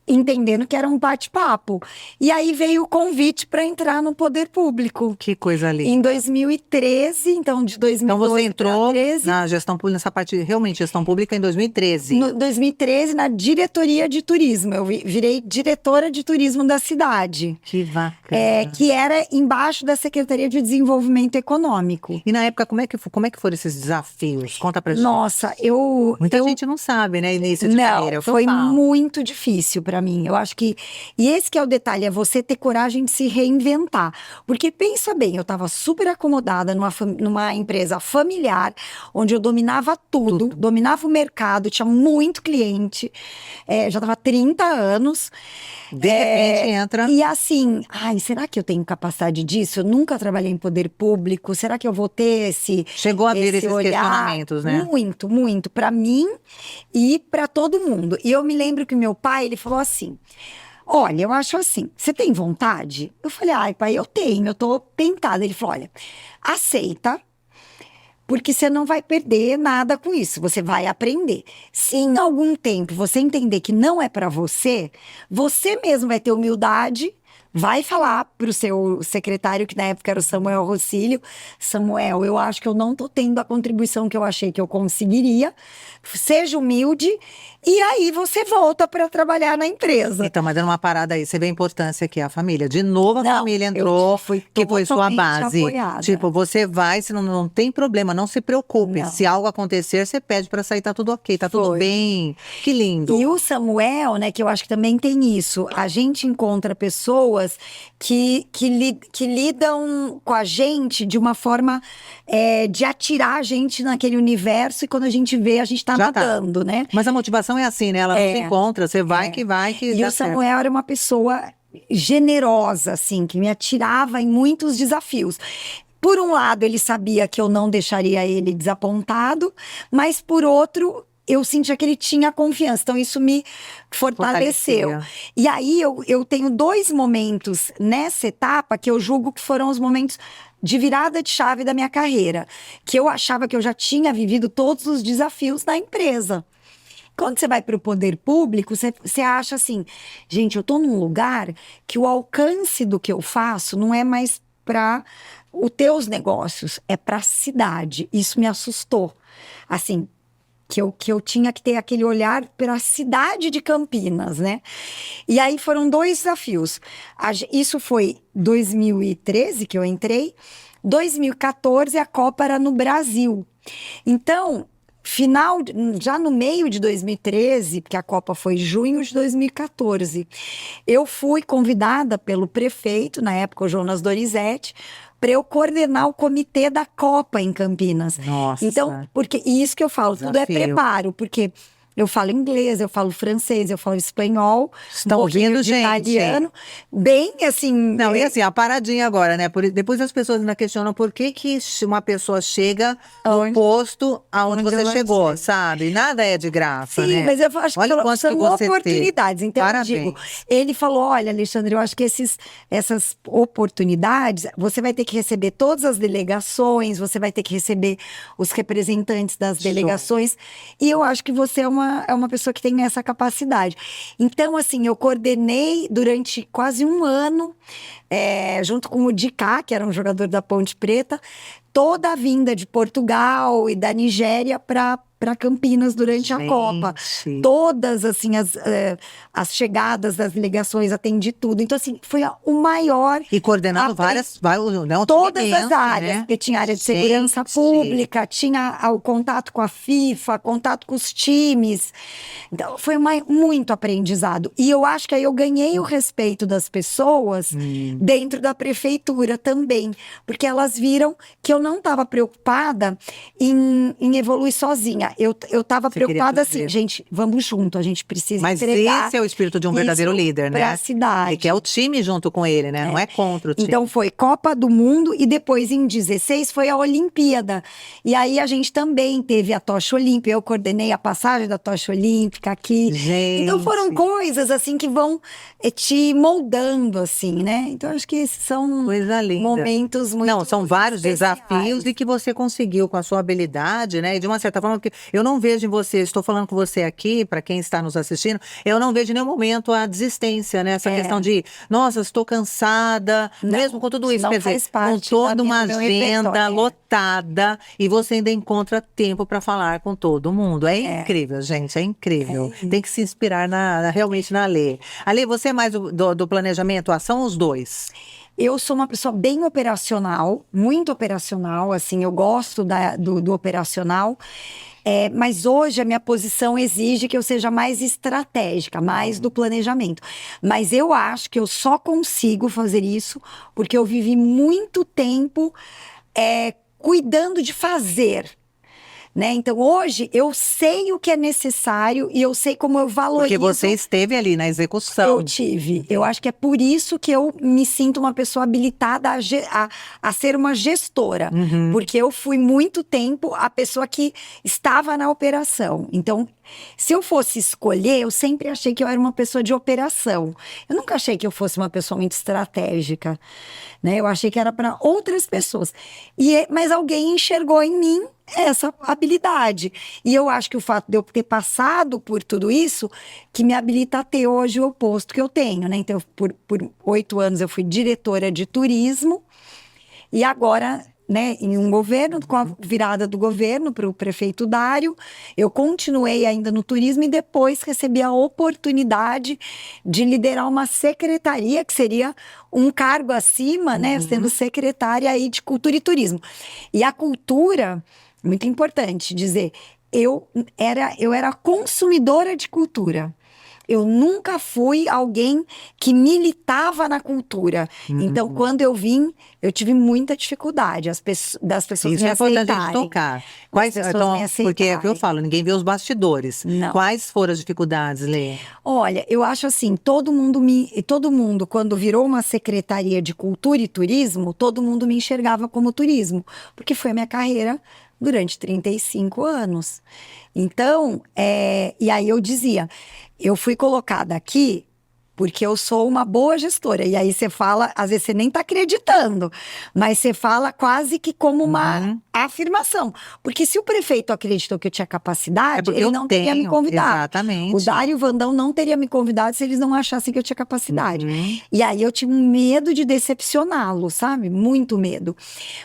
entendendo que era um bate-papo. E aí veio o convite para entrar no poder público. Que coisa linda. Em 2013, então de 2012 Então você entrou 2013, na gestão pública, nessa parte realmente gestão pública em 2013. No 2013, na diretoria de turismo. Eu virei diretora de turismo da cidade. Que bacana. Que era embaixo da Secretaria de Desenvolvimento Econômico. E na época, como é que foram esses desafios? Conta pra gente. Nossa, Muita gente não sabe, né, início de carreira. Foi muito difícil para mim. Eu acho que... E esse que é o detalhe, é você ter coragem de se reinventar. Porque, pensa bem, eu estava super acomodada numa empresa familiar, onde eu dominava tudo, dominava o mercado, tinha muito cliente, já estava há 30 anos. De repente entra... E assim, será que eu tenho capacidade disso? Eu nunca trabalhei em poder público, será que eu vou ter esse... Chegou a vir esses olhar? Questionamentos, né? Muito, muito, para mim e para todo mundo. E eu me lembro que meu pai, ele falou assim, olha, eu acho assim, você tem vontade? Eu falei, pai, eu tenho, eu tô tentada. Ele falou, olha, aceita, porque você não vai perder nada com isso, você vai aprender. Se em algum tempo você entender que não é para você, você mesmo vai ter humildade vai falar pro seu secretário, que na época era o Samuel Rossílio: Samuel, eu acho que eu não tô tendo a contribuição que eu achei que eu conseguiria, seja humilde, e aí você volta para trabalhar na empresa. Então, mas dando uma parada aí, você vê a importância que é a família. De novo a família entrou, que foi sua base. Apoiada. Tipo, você vai, se não tem problema, não se preocupe. Não. Se algo acontecer, você pede para sair, tá tudo ok, tá tudo bem. Que lindo. E o Samuel, né, que eu acho que também tem isso. A gente encontra pessoas que lidam com a gente de uma forma de atirar a gente naquele universo, e quando a gente vê, a gente tá Já tá. nadando, né? Mas a motivação é assim, né? Ela não se encontra, você vai que E dá o certo. Samuel era uma pessoa generosa, assim, que me atirava em muitos desafios. Por um lado, ele sabia que eu não deixaria ele desapontado, mas por outro, eu sentia que ele tinha confiança. Então, isso me fortaleceu. Fortalecia. E aí, eu tenho 2 momentos nessa etapa que eu julgo que foram os momentos de virada de chave da minha carreira, que eu achava que eu já tinha vivido todos os desafios da empresa. Quando você vai para o poder público, você acha assim, gente, eu estou num lugar que o alcance do que eu faço não é mais para os teus negócios, é para a cidade. Isso me assustou. Assim, que eu tinha que ter aquele olhar para a cidade de Campinas, né? E aí foram 2 desafios. Isso foi 2013 que eu entrei, 2014 a Copa era no Brasil. Então, já no meio de 2013, porque a Copa foi junho de 2014, eu fui convidada pelo prefeito, na época o Jonas Dorizete, para eu coordenar o comitê da Copa em Campinas. Nossa. Então, e isso que eu falo, tudo é Desafio. preparo, porque eu falo inglês, eu falo francês, eu falo espanhol, Estão um pouquinho ouvindo, de gente? italiano, bem assim. Não, e assim, a paradinha agora, né? Depois as pessoas ainda questionam por que uma pessoa chega no posto aonde você ela chegou, chega. sabe? Nada é de graça, Sim, né? mas eu acho Olha o que quanto são que você oportunidades. teve. Então, Parabéns. eu digo, ele falou: olha, Alexandre, eu acho que essas oportunidades, você vai ter que receber todas as delegações, você vai ter que receber os representantes das delegações, e eu acho que você é uma pessoa que tem essa capacidade. Então, assim, eu coordenei durante quase um ano, junto com o Dicá, que era um jogador da Ponte Preta, toda a vinda de Portugal e da Nigéria para Campinas durante a Copa. Todas, assim, as chegadas das delegações, atendi tudo. Então, assim, foi o maior... E coordenando todas as áreas, né? porque tinha área de segurança pública, tinha o contato com a FIFA, contato com os times. Então, foi muito aprendizado. E eu acho que aí eu ganhei o respeito das pessoas dentro da prefeitura também, porque elas viram que eu não estava preocupada em evoluir sozinha. Eu estava preocupada assim, gente, vamos junto, a gente precisa entregar. Mas esse é o espírito de um verdadeiro líder, né? Para a cidade. Ele quer o time junto com ele, né? Não é contra o time. Então foi Copa do Mundo e depois em 16 foi a Olimpíada. E aí a gente também teve a tocha olímpica, eu coordenei a passagem da tocha olímpica aqui. Gente. Então foram coisas assim que vão te moldando assim, né? Então acho que esses são momentos muito Não, são vários especiais. desafios e que você conseguiu com a sua habilidade, né? E de uma certa forma, que eu não vejo em você, estou falando com você aqui, para quem está nos assistindo, eu não vejo em nenhum momento a desistência, né? Essa questão de, nossa, estou cansada, mesmo com tudo isso, quer dizer, com toda uma agenda lotada, e você ainda encontra tempo para falar com todo mundo. É incrível, gente, é incrível. Tem que se inspirar realmente na Alê. Alê, você é mais do planejamento, ação, os dois? Eu sou uma pessoa bem operacional, muito operacional, assim, eu gosto do operacional, mas hoje a minha posição exige que eu seja mais estratégica, mais do planejamento. Mas eu acho que eu só consigo fazer isso porque eu vivi muito tempo cuidando de fazer. Né? Então, hoje, eu sei o que é necessário e eu sei como eu valorizo. Porque você esteve ali na execução. Eu tive. Eu acho que é por isso que eu me sinto uma pessoa habilitada a ser uma gestora. Porque eu fui muito tempo a pessoa que estava na operação. Então, se eu fosse escolher, eu sempre achei que eu era uma pessoa de operação. Eu nunca achei que eu fosse uma pessoa muito estratégica. Né? Eu achei que era para outras pessoas. Mas alguém enxergou em mim essa habilidade. E eu acho que o fato de eu ter passado por tudo isso, que me habilita a ter hoje o posto que eu tenho, né? Então, por 8 anos eu fui diretora de turismo, e agora, né, em um governo, com a virada do governo para o prefeito Dário, eu continuei ainda no turismo e depois recebi a oportunidade de liderar uma secretaria, que seria um cargo acima, né, sendo secretária aí de Cultura e Turismo. E a cultura, muito importante dizer, eu era consumidora de cultura. Eu nunca fui alguém que militava na cultura. Então, quando eu vim, eu tive muita dificuldade das pessoas Isso me é importante a gente aceitarem. tocar. Quais, pessoas então, me porque é o que eu aceitarem. falo, ninguém vê os bastidores. Não. Quais foram as dificuldades, Lê? Olha, eu acho assim, todo mundo, quando virou uma secretaria de cultura e turismo, todo mundo me enxergava como turismo, porque foi a minha carreira durante 35 anos. Então, e aí eu dizia, eu fui colocada aqui porque eu sou uma boa gestora. E aí você fala, às vezes você nem está acreditando, mas você fala quase que como uma afirmação. Porque se o prefeito acreditou que eu tinha capacidade, porque ele eu não teria me tenho, convidado. exatamente. O Dário Vandão não teria me convidado se eles não achassem que eu tinha capacidade. E aí eu tinha um medo de decepcioná-lo, sabe? Muito medo.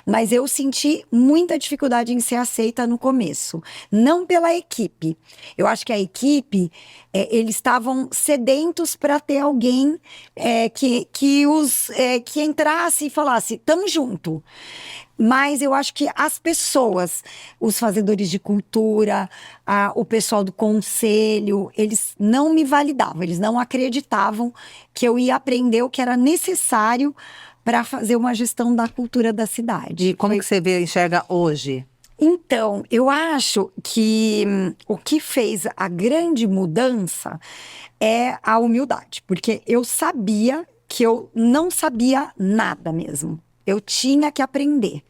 Mas eu senti muita dificuldade em ser aceita no começo. Não pela equipe. Eu acho que a equipe, eles estavam sedentos para ter alguém que entrasse e falasse, tamo junto. Mas eu acho que as pessoas, os fazedores de cultura, o pessoal do conselho, eles não me validavam, eles não acreditavam que eu ia aprender o que era necessário para fazer uma gestão da cultura da cidade. E como que você enxerga hoje? Então, eu acho que o que fez a grande mudança é a humildade, porque eu sabia que eu não sabia nada mesmo. Eu tinha que aprender.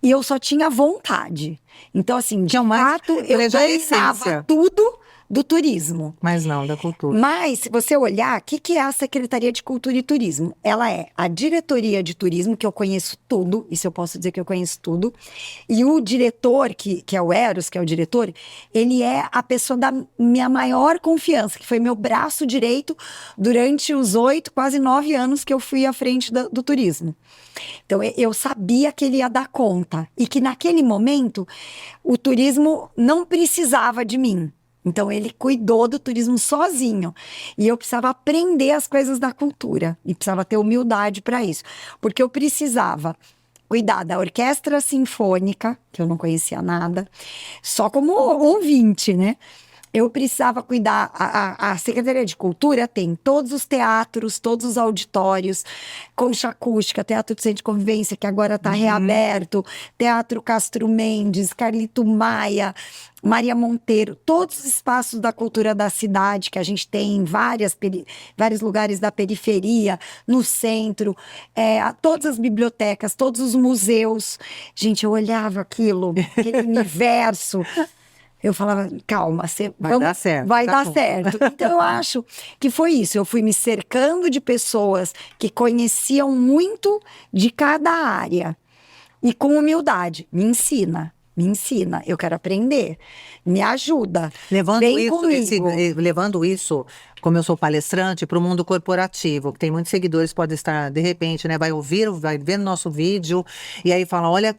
E eu só tinha vontade. Então, assim, de fato, eu dominava tudo do turismo. Mas não da cultura. Mas, se você olhar, o que é a Secretaria de Cultura e Turismo? Ela é a diretoria de turismo, que eu conheço tudo, isso eu posso dizer que eu conheço tudo. E o diretor, que é o Eros, que é o diretor, ele é a pessoa da minha maior confiança, que foi meu braço direito durante os 8, quase 9 anos que eu fui à frente do turismo. Então, eu sabia que ele ia dar conta. E que naquele momento, o turismo não precisava de mim. Então, ele cuidou do turismo sozinho. E eu precisava aprender as coisas da cultura. E precisava ter humildade para isso. Porque eu precisava cuidar da orquestra sinfônica, que eu não conhecia nada, só como ouvinte, né? Eu precisava cuidar, a Secretaria de Cultura tem todos os teatros, todos os auditórios, Concha Acústica, Teatro do Centro de Convivência, que agora está reaberto, Teatro Castro Mendes, Carlito Maia, Maria Monteiro, todos os espaços da cultura da cidade, que a gente tem em vários lugares da periferia, no centro, todas as bibliotecas, todos os museus. Gente, eu olhava aquele universo. Eu falava, calma, vai dar certo. Vai dar certo. Então, eu acho que foi isso. Eu fui me cercando de pessoas que conheciam muito de cada área. E com humildade, me ensina, eu quero aprender, me ajuda. Levando isso, como eu sou palestrante, para o mundo corporativo, que tem muitos seguidores, pode estar, de repente, né, vai ver nosso vídeo, e aí fala, olha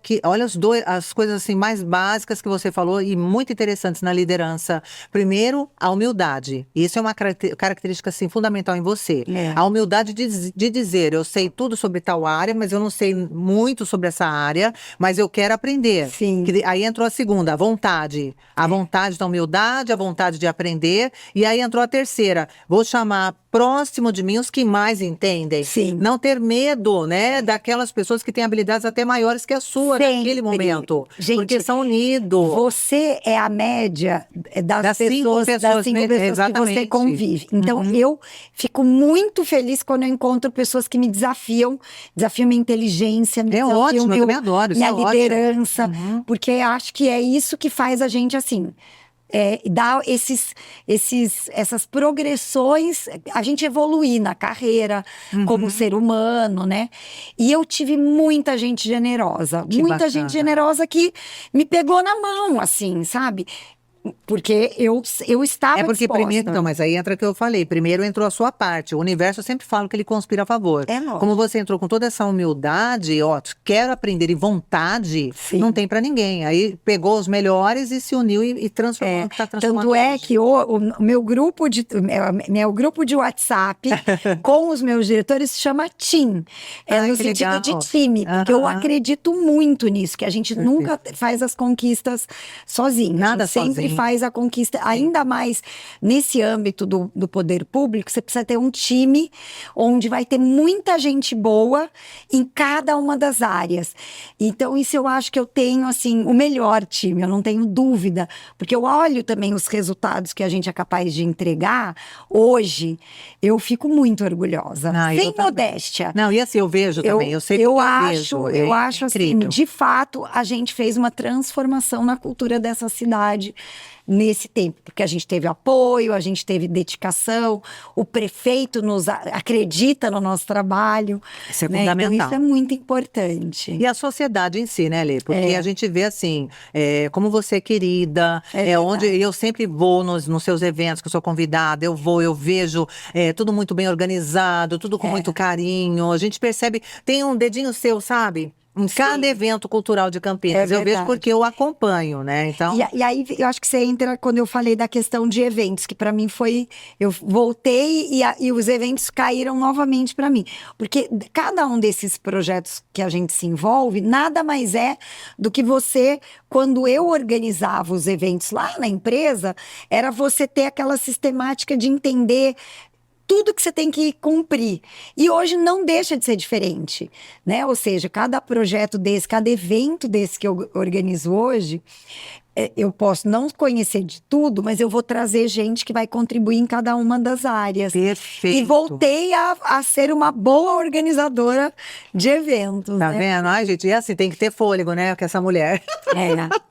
as coisas assim mais básicas que você falou e muito interessantes na liderança. Primeiro, a humildade. Isso é uma característica assim, fundamental em você. A humildade de dizer, eu sei tudo sobre tal área, mas eu não sei muito sobre essa área, mas eu quero aprender. Sim. Aí entrou a segunda, a vontade. A vontade da humildade, a vontade de aprender, e aí entrou a terceira, vou chamar próximo de mim os que mais entendem. Sim. Não ter medo, né, daquelas pessoas que têm habilidades até maiores que a sua naquele momento. Gente, porque são unidos. Você é a média das 5 pessoas que você convive. Então, eu fico muito feliz quando eu encontro pessoas que me desafiam minha inteligência, ótimo, eu também adoro. Minha liderança, porque acho que é isso que faz a gente assim. dar essas progressões, a gente evoluir na carreira, como ser humano, né? E eu tive muita gente generosa, muita gente generosa que me pegou na mão, assim, sabe? Porque eu estava porque disposta. primeiro, não, mas aí entra o que eu falei. Primeiro entrou a sua parte. O universo, eu sempre falo que ele conspira a favor. Lógico. Como você entrou com toda essa humildade, ó, quero aprender e vontade, Sim. não tem pra ninguém. Aí pegou os melhores e se uniu e transformou o que tá transformando. Tanto é que o meu grupo de WhatsApp com os meus diretores se chama Team. No sentido legal. de time, porque eu acredito muito nisso, que a gente nunca faz as conquistas sozinho. Nada a gente sempre sozinho. faz a conquista, ainda mais nesse âmbito do poder público, você precisa ter um time onde vai ter muita gente boa em cada uma das áreas. Então, isso eu acho que eu tenho, assim, o melhor time, eu não tenho dúvida, porque eu olho também os resultados que a gente é capaz de entregar. Hoje, eu fico muito orgulhosa, sem modéstia. Não, e assim, eu vejo também, eu sei que eu acho assim, incrível. de fato, a gente fez uma transformação na cultura dessa cidade nesse tempo, porque a gente teve apoio, a gente teve dedicação, o prefeito acredita no nosso trabalho. Isso é né? fundamental. Então, isso é muito importante. E a sociedade em si, né, Lê? Porque a gente vê assim, como você é querida, onde eu sempre vou nos seus eventos, que eu sou convidada, eu vejo tudo muito bem organizado, tudo com muito carinho. A gente percebe, tem um dedinho seu, sabe? Em cada evento cultural de Campinas. Eu vejo porque eu acompanho, né? Então... E aí, eu acho que você entra quando eu falei da questão de eventos, que para mim foi... Eu voltei e os eventos caíram novamente para mim. Porque cada um desses projetos que a gente se envolve, nada mais é do que você... Quando eu organizava os eventos lá na empresa, era você ter aquela sistemática de entender... tudo que você tem que cumprir. E hoje não deixa de ser diferente, né? Ou seja, cada projeto desse, cada evento desse que eu organizo hoje, eu posso não conhecer de tudo, mas eu vou trazer gente que vai contribuir em cada uma das áreas. Perfeito. E voltei a ser uma boa organizadora de eventos. Tá né? vendo? Ai, gente, e assim, tem que ter fôlego, né, com essa mulher.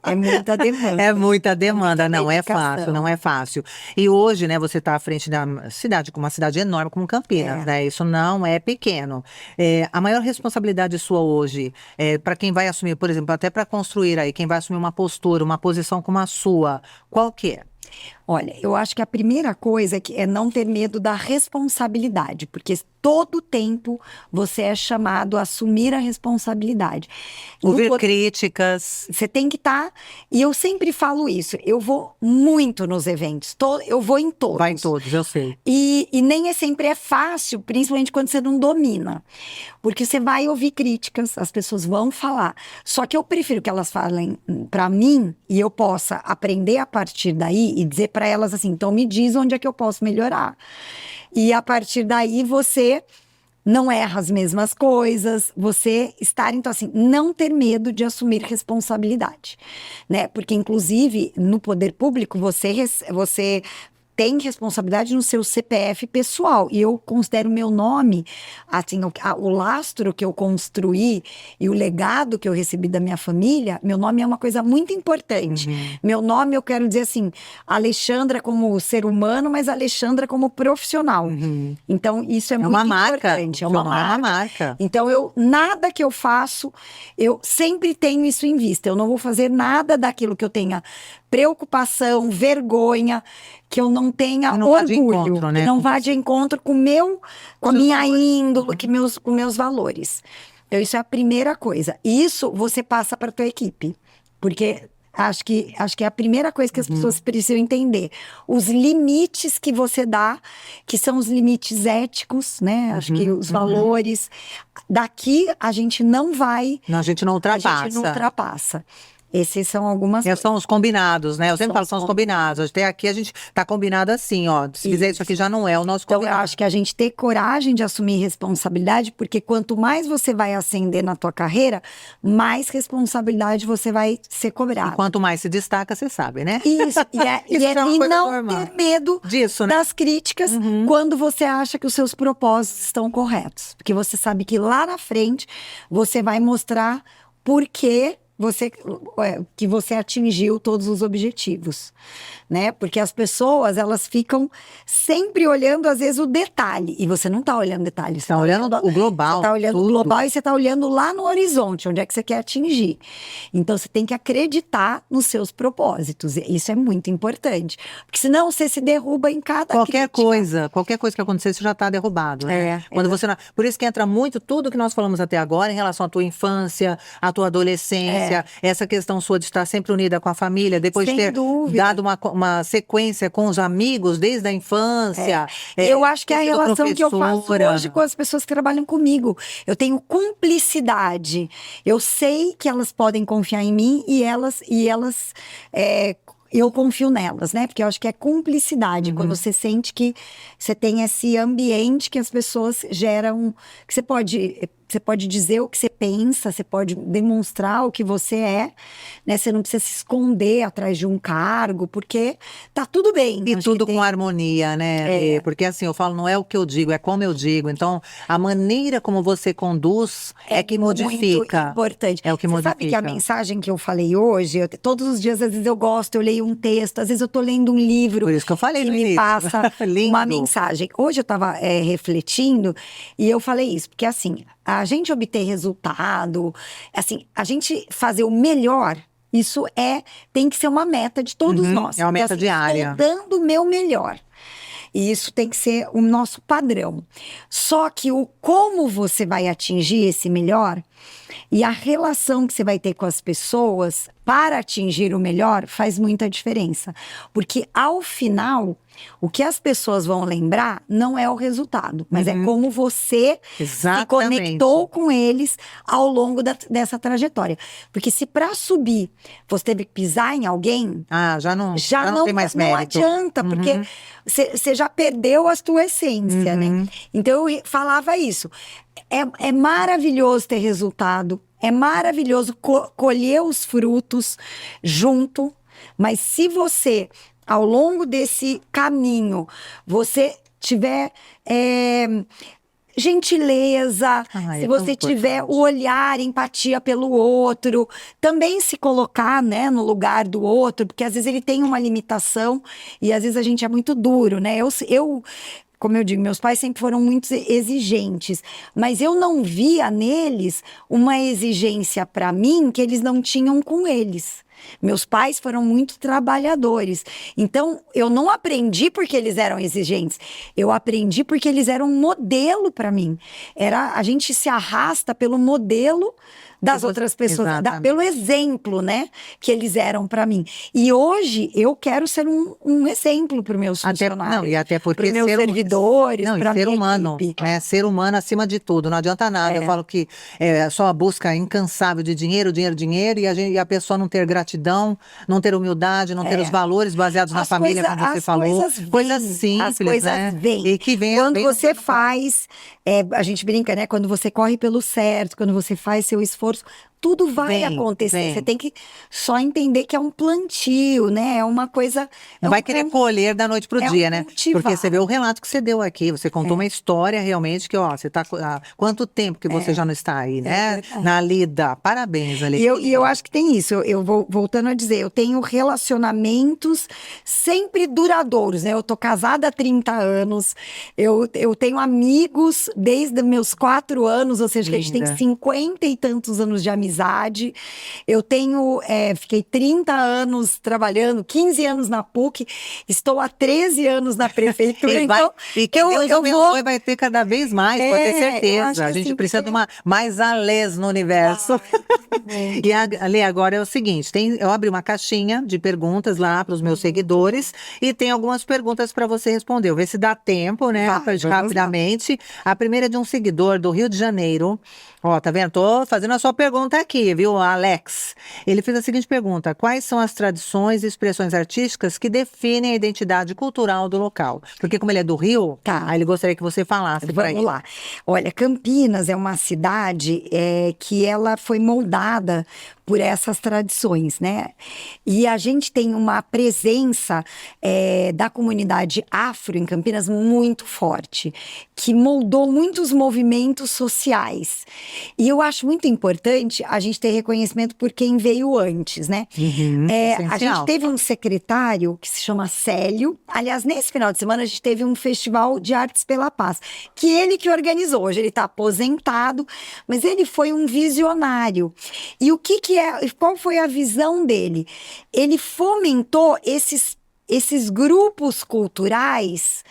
É muita demanda. É muita demanda, não é dedicação. fácil, não é fácil. E hoje, né, você está à frente da cidade, com uma cidade enorme como Campinas, né? Isso não é pequeno. A maior responsabilidade sua hoje, para quem vai assumir, por exemplo, até para construir aí, quem vai assumir uma postura, uma posição como a sua, qual que é? Olha, eu acho que a primeira coisa é não ter medo da responsabilidade, porque todo tempo você é chamado a assumir a responsabilidade. Ouvir críticas. Você tem que estar... E eu sempre falo isso, eu vou muito nos eventos, eu vou em todos. Vai em todos, eu sei. E nem sempre é fácil, principalmente quando você não domina. Porque você vai ouvir críticas, as pessoas vão falar. Só que eu prefiro que elas falem para mim e eu possa aprender a partir daí e dizer para elas assim, então me diz onde é que eu posso melhorar. E a partir daí você não erra as mesmas coisas, você estar, então assim, não ter medo de assumir responsabilidade, né? Porque inclusive no poder público você tem responsabilidade no seu CPF pessoal. E eu considero meu nome, assim, o lastro que eu construí e o legado que eu recebi da minha família, meu nome é uma coisa muito importante. Meu nome, eu quero dizer assim, Alexandra como ser humano, mas Alexandra como profissional. Então, isso é muito uma marca. importante. É uma marca. Então, nada que eu faço, eu sempre tenho isso em vista. Eu não vou fazer nada daquilo que eu tenha preocupação, vergonha, que eu não tenha orgulho, que não vá de encontro com a minha índole, com meus valores. Então, isso é a primeira coisa. Isso você passa para a tua equipe, porque acho que é a primeira coisa que as pessoas precisam entender. Os limites que você dá, que são os limites éticos, né? Acho que os valores. Daqui a gente não vai... Não, a gente não ultrapassa. A gente não ultrapassa. Esses são algumas coisas. São os combinados, né? Eu sempre falo, são os combinados. Até aqui a gente tá combinado assim, ó. Se fizer isso aqui já não é o nosso combinado. Então, eu acho que a gente ter coragem de assumir responsabilidade, porque quanto mais você vai ascender na tua carreira, mais responsabilidade você vai ser cobrado. E quanto mais se destaca, você sabe, né? Isso. E não normal. ter medo disso, né? das críticas quando você acha que os seus propósitos estão corretos. Porque você sabe que lá na frente você vai mostrar por que que você atingiu todos os objetivos, né? Porque as pessoas, elas ficam sempre olhando, às vezes, o detalhe. E você não está olhando o detalhe. Você Tá olhando o global. Você está olhando tudo. o global e você está olhando lá no horizonte, onde é que você quer atingir. Então, você tem que acreditar nos seus propósitos. E isso é muito importante. Porque senão você se derruba em cada Qualquer crítica. coisa que acontecer, você já está derrubado, né? É, Quando você não... Por isso que entra muito tudo que nós falamos até agora em relação à tua infância, à tua adolescência, essa questão sua de estar sempre unida com a família, depois de Sem ter dúvida. dado uma sequência com os amigos desde a infância. Eu acho que é a ter sido relação que eu faço professora. hoje com as pessoas que trabalham comigo. Eu tenho cumplicidade. Eu sei que elas podem confiar em mim e eu confio nelas, né? Porque eu acho que é cumplicidade, quando você sente que você tem esse ambiente que as pessoas geram, que você pode dizer o que você pensa, você pode demonstrar o que você é, né? Você não precisa se esconder atrás de um cargo, porque tá tudo bem. E Acho tudo que tem- com harmonia, né? Rê? Porque assim, eu falo, não é o que eu digo, é como eu digo. Então, a maneira como você conduz é que muito modifica. importante. É o que Você modifica. sabe que a mensagem que eu falei hoje, todos os dias, às vezes eu gosto, eu leio um texto, às vezes eu tô lendo um livro. Por isso que eu falei que no me início. passa Lindo. uma mensagem. Hoje eu estava refletindo e eu falei isso, porque assim, a gente obter resultado, assim, a gente fazer o melhor, isso tem que ser uma meta de todos nós. é uma meta Então, assim, diária. estou dando o meu melhor. E isso tem que ser o nosso padrão. Só que o como você vai atingir esse melhor e a relação que você vai ter com as pessoas para atingir o melhor faz muita diferença. Porque ao final, o que as pessoas vão lembrar não é o resultado, mas é como você se Exatamente. conectou com eles ao longo dessa trajetória. Porque se para subir você teve que pisar em alguém, Ah, já não tem mais não mérito. adianta, porque você já perdeu a sua essência, né? Então eu falava isso. É maravilhoso ter resultado, é maravilhoso colher os frutos junto, mas se você, ao longo desse caminho, você tiver gentileza, Ai, se é tão você tiver importante. o olhar, empatia pelo outro, também se colocar, né, no lugar do outro, porque às vezes ele tem uma limitação e às vezes a gente é muito duro, né? Como eu digo, meus pais sempre foram muito exigentes, mas eu não via neles uma exigência para mim que eles não tinham com eles. Meus pais foram muito trabalhadores. Então, eu não aprendi porque eles eram exigentes. Eu aprendi porque eles eram um modelo para mim. A gente se arrasta pelo modelo das outras pessoas, Exatamente. pelo exemplo, né, que eles eram para mim. E hoje eu quero ser um exemplo para os meus funcionários, E até porque para os meus servidores, não, e para ser minha humano, equipe. né? Ser humano acima de tudo, não adianta nada. Eu falo que só a busca incansável de dinheiro, dinheiro, dinheiro, e a pessoa não ter gratidão, não ter humildade, não ter os valores baseados na As família, coisa- como você as falou. coisas Coisas vêm, simples, as coisas né? vêm. E que vem Quando vem- você faz, a gente brinca, né? Quando você corre pelo certo, quando você faz seu esforço, tudo vai Vem, acontecer. vem. Você tem que só entender que é um plantio, né? É uma coisa. Não vai querer colher da noite pro é um dia, né? cultivar. Porque você vê o relato que você deu aqui, você contou uma história realmente que, ó, você tá há quanto tempo que você já não está aí, né? verdade. Na lida. Parabéns, Ale. E eu acho que tem isso. Eu vou voltando a dizer, eu tenho relacionamentos sempre duradouros, né? Eu tô casada há 30 anos, eu tenho amigos desde meus 4 anos, ou seja, que a gente tem Linda. 50 e tantos anos de amizade. Eu fiquei 30 anos trabalhando, 15 anos na PUC, estou há 13 anos na prefeitura, E que então Deus abençoe, vai ter cada vez mais, pode ter eu acho certeza. que A gente assim, precisa de mais Alês no universo. E Ale, agora é o seguinte, eu abri uma caixinha de perguntas lá para os meus seguidores e tem algumas perguntas para você responder. Vê se dá tempo, né? Vamos lá. Rapidamente. A primeira é de um seguidor do Rio de Janeiro. Ó, tá vendo? Tô fazendo a sua pergunta aqui, viu, Alex? Ele fez a seguinte pergunta: quais são as tradições e expressões artísticas que definem a identidade cultural do local? Porque como ele é do Rio, aí ele gostaria que você falasse para ele. Vamos lá. Olha, Campinas é uma cidade que ela foi moldada por essas tradições, né? E a gente tem uma presença da comunidade afro em Campinas muito forte, que moldou muitos movimentos sociais. E eu acho muito importante a gente ter reconhecimento por quem veio antes, né? A gente teve um secretário que se chama Célio. Aliás, nesse final de semana a gente teve um festival de artes pela paz, que ele que organizou. Hoje ele está aposentado, mas ele foi um visionário. E qual foi a visão dele? Ele fomentou esses grupos culturais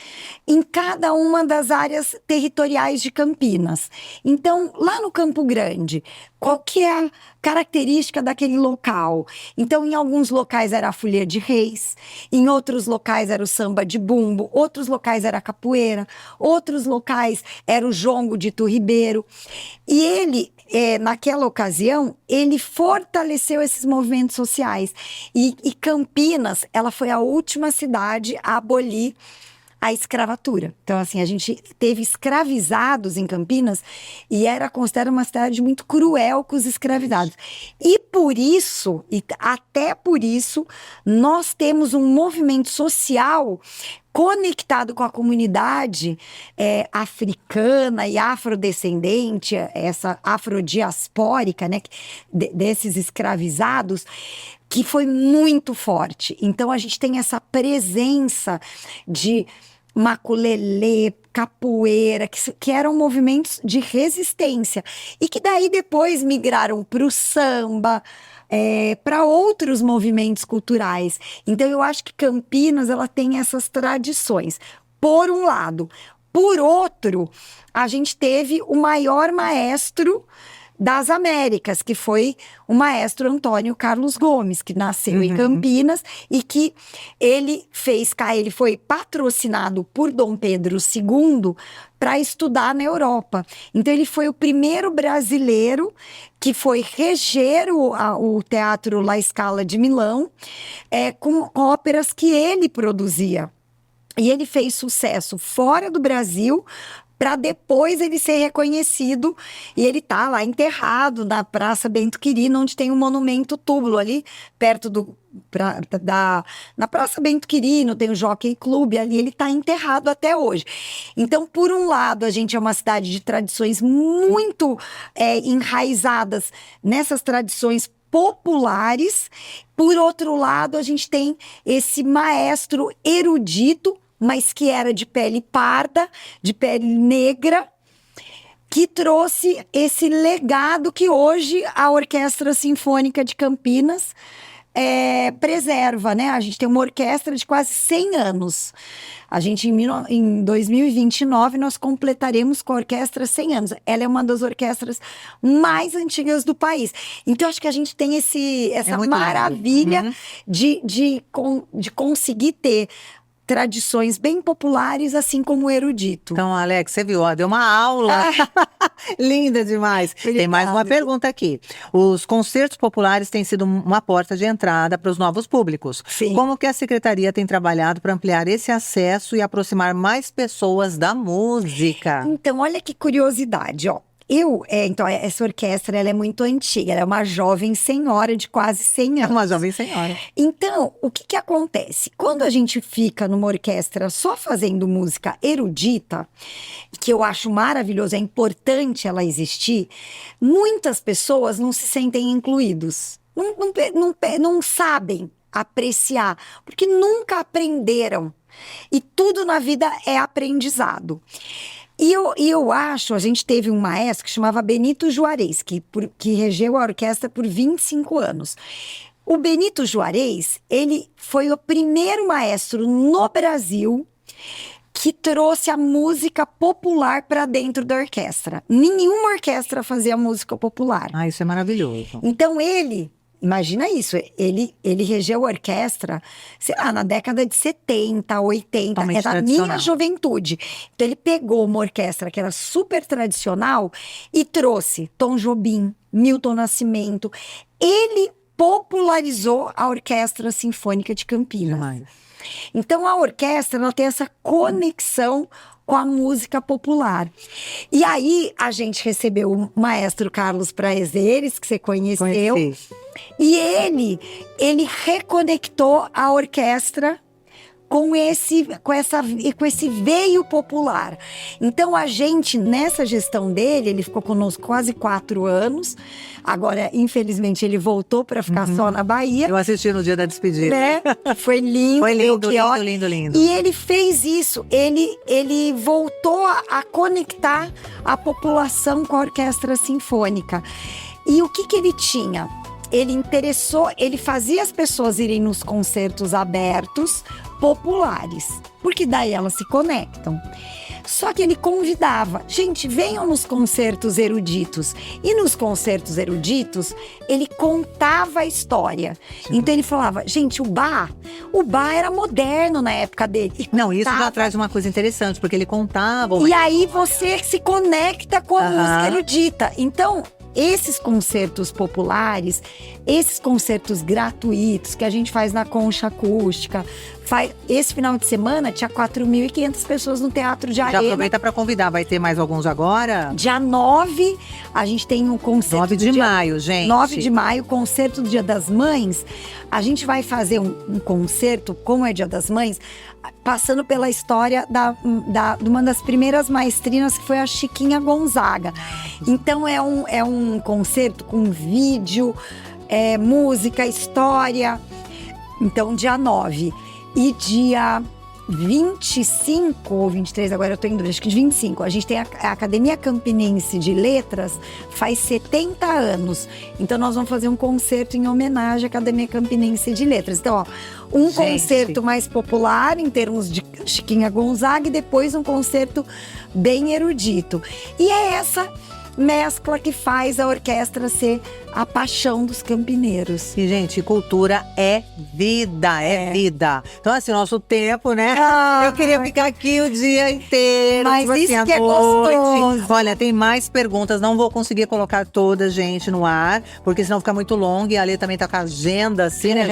em cada uma das áreas territoriais de Campinas. Então, lá no Campo Grande, qual que é a característica daquele local? Então, em alguns locais era a folia de reis, em outros locais era o samba de bumbo, outros locais era a capoeira, outros locais era o jongo de Itu Ribeiro. E ele, naquela ocasião, ele fortaleceu esses movimentos sociais. E Campinas, ela foi a última cidade a abolir a escravatura. Então, assim, a gente teve escravizados em Campinas e era considerada uma cidade muito cruel com os escravizados. E por isso, e até por isso, nós temos um movimento social conectado com a comunidade africana e afrodescendente, essa afrodiaspórica, né, desses escravizados, que foi muito forte. Então, a gente tem essa presença de maculelê, capoeira, que eram movimentos de resistência. E que daí depois migraram para o samba, para outros movimentos culturais. Então, eu acho que Campinas ela tem essas tradições, por um lado. Por outro, a gente teve o maior maestro das Américas, que foi o maestro Antônio Carlos Gomes, que nasceu em Campinas e que ele foi patrocinado por Dom Pedro II para estudar na Europa. Então, ele foi o primeiro brasileiro que foi reger o Teatro La Scala de Milão, com óperas que ele produzia. E ele fez sucesso fora do Brasil, para depois ele ser reconhecido, e ele tá lá enterrado na Praça Bento Quirino, onde tem um monumento túmulo ali, perto na Praça Bento Quirino, tem o Jockey Club, ali ele tá enterrado até hoje. Então, por um lado, a gente é uma cidade de tradições muito enraizadas nessas tradições populares, por outro lado, a gente tem esse maestro erudito, mas que era de pele parda, de pele negra, que trouxe esse legado que hoje a Orquestra Sinfônica de Campinas preserva, né? A gente tem uma orquestra de quase 100 anos. A gente, em 2029, nós completaremos com a orquestra 100 anos. Ela é uma das orquestras mais antigas do país. Então, acho que a gente tem essa maravilha de conseguir ter tradições bem populares, assim como o erudito. Então, Alex, você viu, ó, deu uma aula. Linda demais. Obrigada. Tem mais uma pergunta aqui. Os concertos populares têm sido uma porta de entrada para os novos públicos. Sim. Como que a Secretaria tem trabalhado para ampliar esse acesso e aproximar mais pessoas da música? Então, olha que curiosidade, ó. Então, essa orquestra, ela é muito antiga, ela é uma jovem senhora de quase 100 anos. Uma jovem senhora. Então, o que acontece? Quando a gente fica numa orquestra só fazendo música erudita, que eu acho maravilhoso, é importante ela existir, muitas pessoas não se sentem incluídos, não sabem apreciar, porque nunca aprenderam. E tudo na vida é aprendizado. E eu acho, a gente teve um maestro que chamava Benito Juarez, que regeu a orquestra por 25 anos. O Benito Juarez, ele foi o primeiro maestro no Brasil que trouxe a música popular para dentro da orquestra. Nenhuma orquestra fazia música popular. Ah, isso é maravilhoso. Então imagina isso, ele regeu a orquestra, sei lá, na década de 70, 80, Totalmente da minha juventude. Então ele pegou uma orquestra que era super tradicional e trouxe Tom Jobim, Milton Nascimento. Ele popularizou a Orquestra Sinfônica de Campinas. Demais. Então, a orquestra ela tem essa conexão com a música popular. E aí, a gente recebeu o maestro Carlos Prazeres, que você conheceu. Conheci. E ele reconectou a orquestra com esse veio popular. Então, a gente, nessa gestão dele, ele ficou conosco quase 4 anos. Agora, infelizmente, ele voltou para ficar só na Bahia. Eu assisti no dia da despedida. Né? Foi lindo. Foi lindo, Belchior. lindo. E ele fez isso. Ele voltou a conectar a população com a orquestra sinfônica. E o que ele tinha? Ele fazia as pessoas irem nos concertos abertos, populares, porque daí elas se conectam. Só que ele convidava, gente, venham nos concertos eruditos. E nos concertos eruditos, ele contava a história. Então ele falava, gente, o bar era moderno na época dele. Não, isso já traz uma coisa interessante, porque ele contava. E aí você se conecta com a música erudita. Então, esses concertos populares, esses concertos gratuitos que a gente faz na Concha Acústica, esse final de semana tinha 4.500 pessoas no Teatro de Arena. Já aproveita para convidar, vai ter mais alguns agora? Dia 9, a gente tem um concerto. 9 de maio, gente. 9 de maio, concerto do Dia das Mães. A gente vai fazer um concerto, como é Dia das Mães, passando pela história de uma das primeiras maestrinas, que foi a Chiquinha Gonzaga. Então é um concerto com vídeo, música, história. Então, dia 9. E dia 25 ou 23, agora eu tô em dúvida, acho que 25. A gente tem a Academia Campinense de Letras, faz 70 anos. Então nós vamos fazer um concerto em homenagem à Academia Campinense de Letras. Então, ó, concerto mais popular em termos de Chiquinha Gonzaga e depois um concerto bem erudito. E é essa mescla que faz a orquestra ser a paixão dos campineiros. E, gente, cultura é vida, vida. Então, assim, nosso tempo, né? Eu queria ficar aqui o dia inteiro. Mas tipo isso assim, que é gostoso. Olha, tem mais perguntas, não vou conseguir colocar todas, gente, no ar, porque senão fica muito longo. E a Lê também tá com a agenda, assim, né?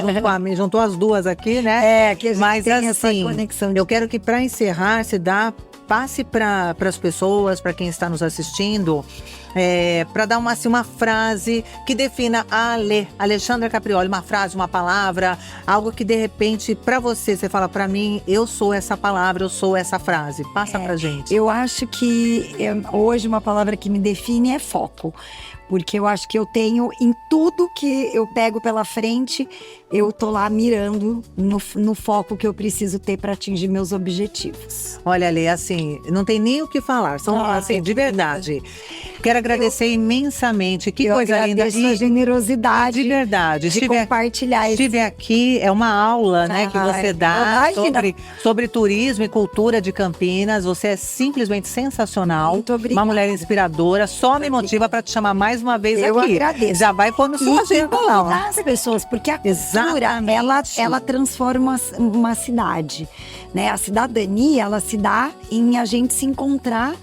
Juntou as duas aqui, né? Que a gente Mas, tem assim, essa conexão. Eu quero que, para encerrar, passe para as pessoas, para quem está nos assistindo, para dar uma frase que defina a Alexandra Caprioli, uma frase, uma palavra, algo que de repente para você fala, para mim, eu sou essa palavra, eu sou essa frase. Passa pra gente. Eu acho que hoje uma palavra que me define é foco. Porque eu acho que eu tenho, em tudo que eu pego pela frente, eu tô lá mirando no foco que eu preciso ter para atingir meus objetivos. Olha, Lê, assim, não tem nem o que falar, assim, de verdade. Quero agradecer imensamente, que coisa linda. Eu agradeço a generosidade de verdade. de compartilhar isso. Estive aqui, é uma aula, né, que você dá sobre turismo e cultura de Campinas. Você é simplesmente sensacional. Muito obrigada. Uma mulher inspiradora, só me motiva para te chamar mais uma vez eu aqui. Eu agradeço. Já vai pôr no seu agenda lá. As pessoas, porque a cultura, ela transforma uma cidade, né? A cidadania, ela se dá em a gente se encontrar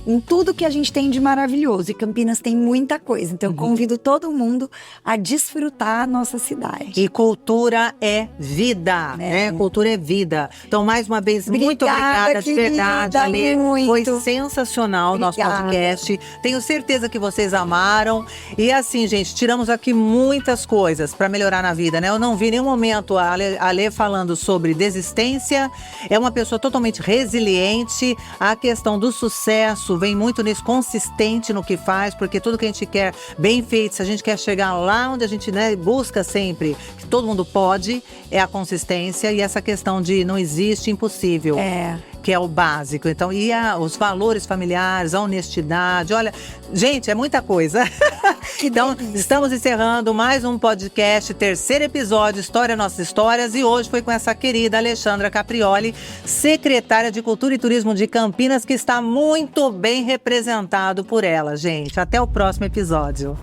em tudo que a gente tem de maravilhoso. E Campinas tem muita coisa. Então, eu convido todo mundo a desfrutar a nossa cidade. E cultura é vida, né? Cultura é vida. Então, mais uma vez, muito obrigada, de verdade, Ale. Foi sensacional o nosso podcast. Tenho certeza que vocês amaram. E assim, gente, tiramos aqui muitas coisas para melhorar na vida, né? Eu não vi em nenhum momento a Ale falando sobre desistência. É uma pessoa totalmente resiliente. A questão do sucesso vem muito nisso, consistente no que faz, porque tudo que a gente quer bem feito, se a gente quer chegar lá onde a gente, né, busca sempre, que todo mundo pode, é a consistência e essa questão de não existe impossível. Que é o básico. Então, os valores familiares, a honestidade, olha, gente, é muita coisa. Então, estamos encerrando mais um podcast, 3º episódio, História Nossas Histórias, e hoje foi com essa querida Alexandra Caprioli, secretária de Cultura e Turismo de Campinas, que está muito bem representado por ela, gente. Até o próximo episódio.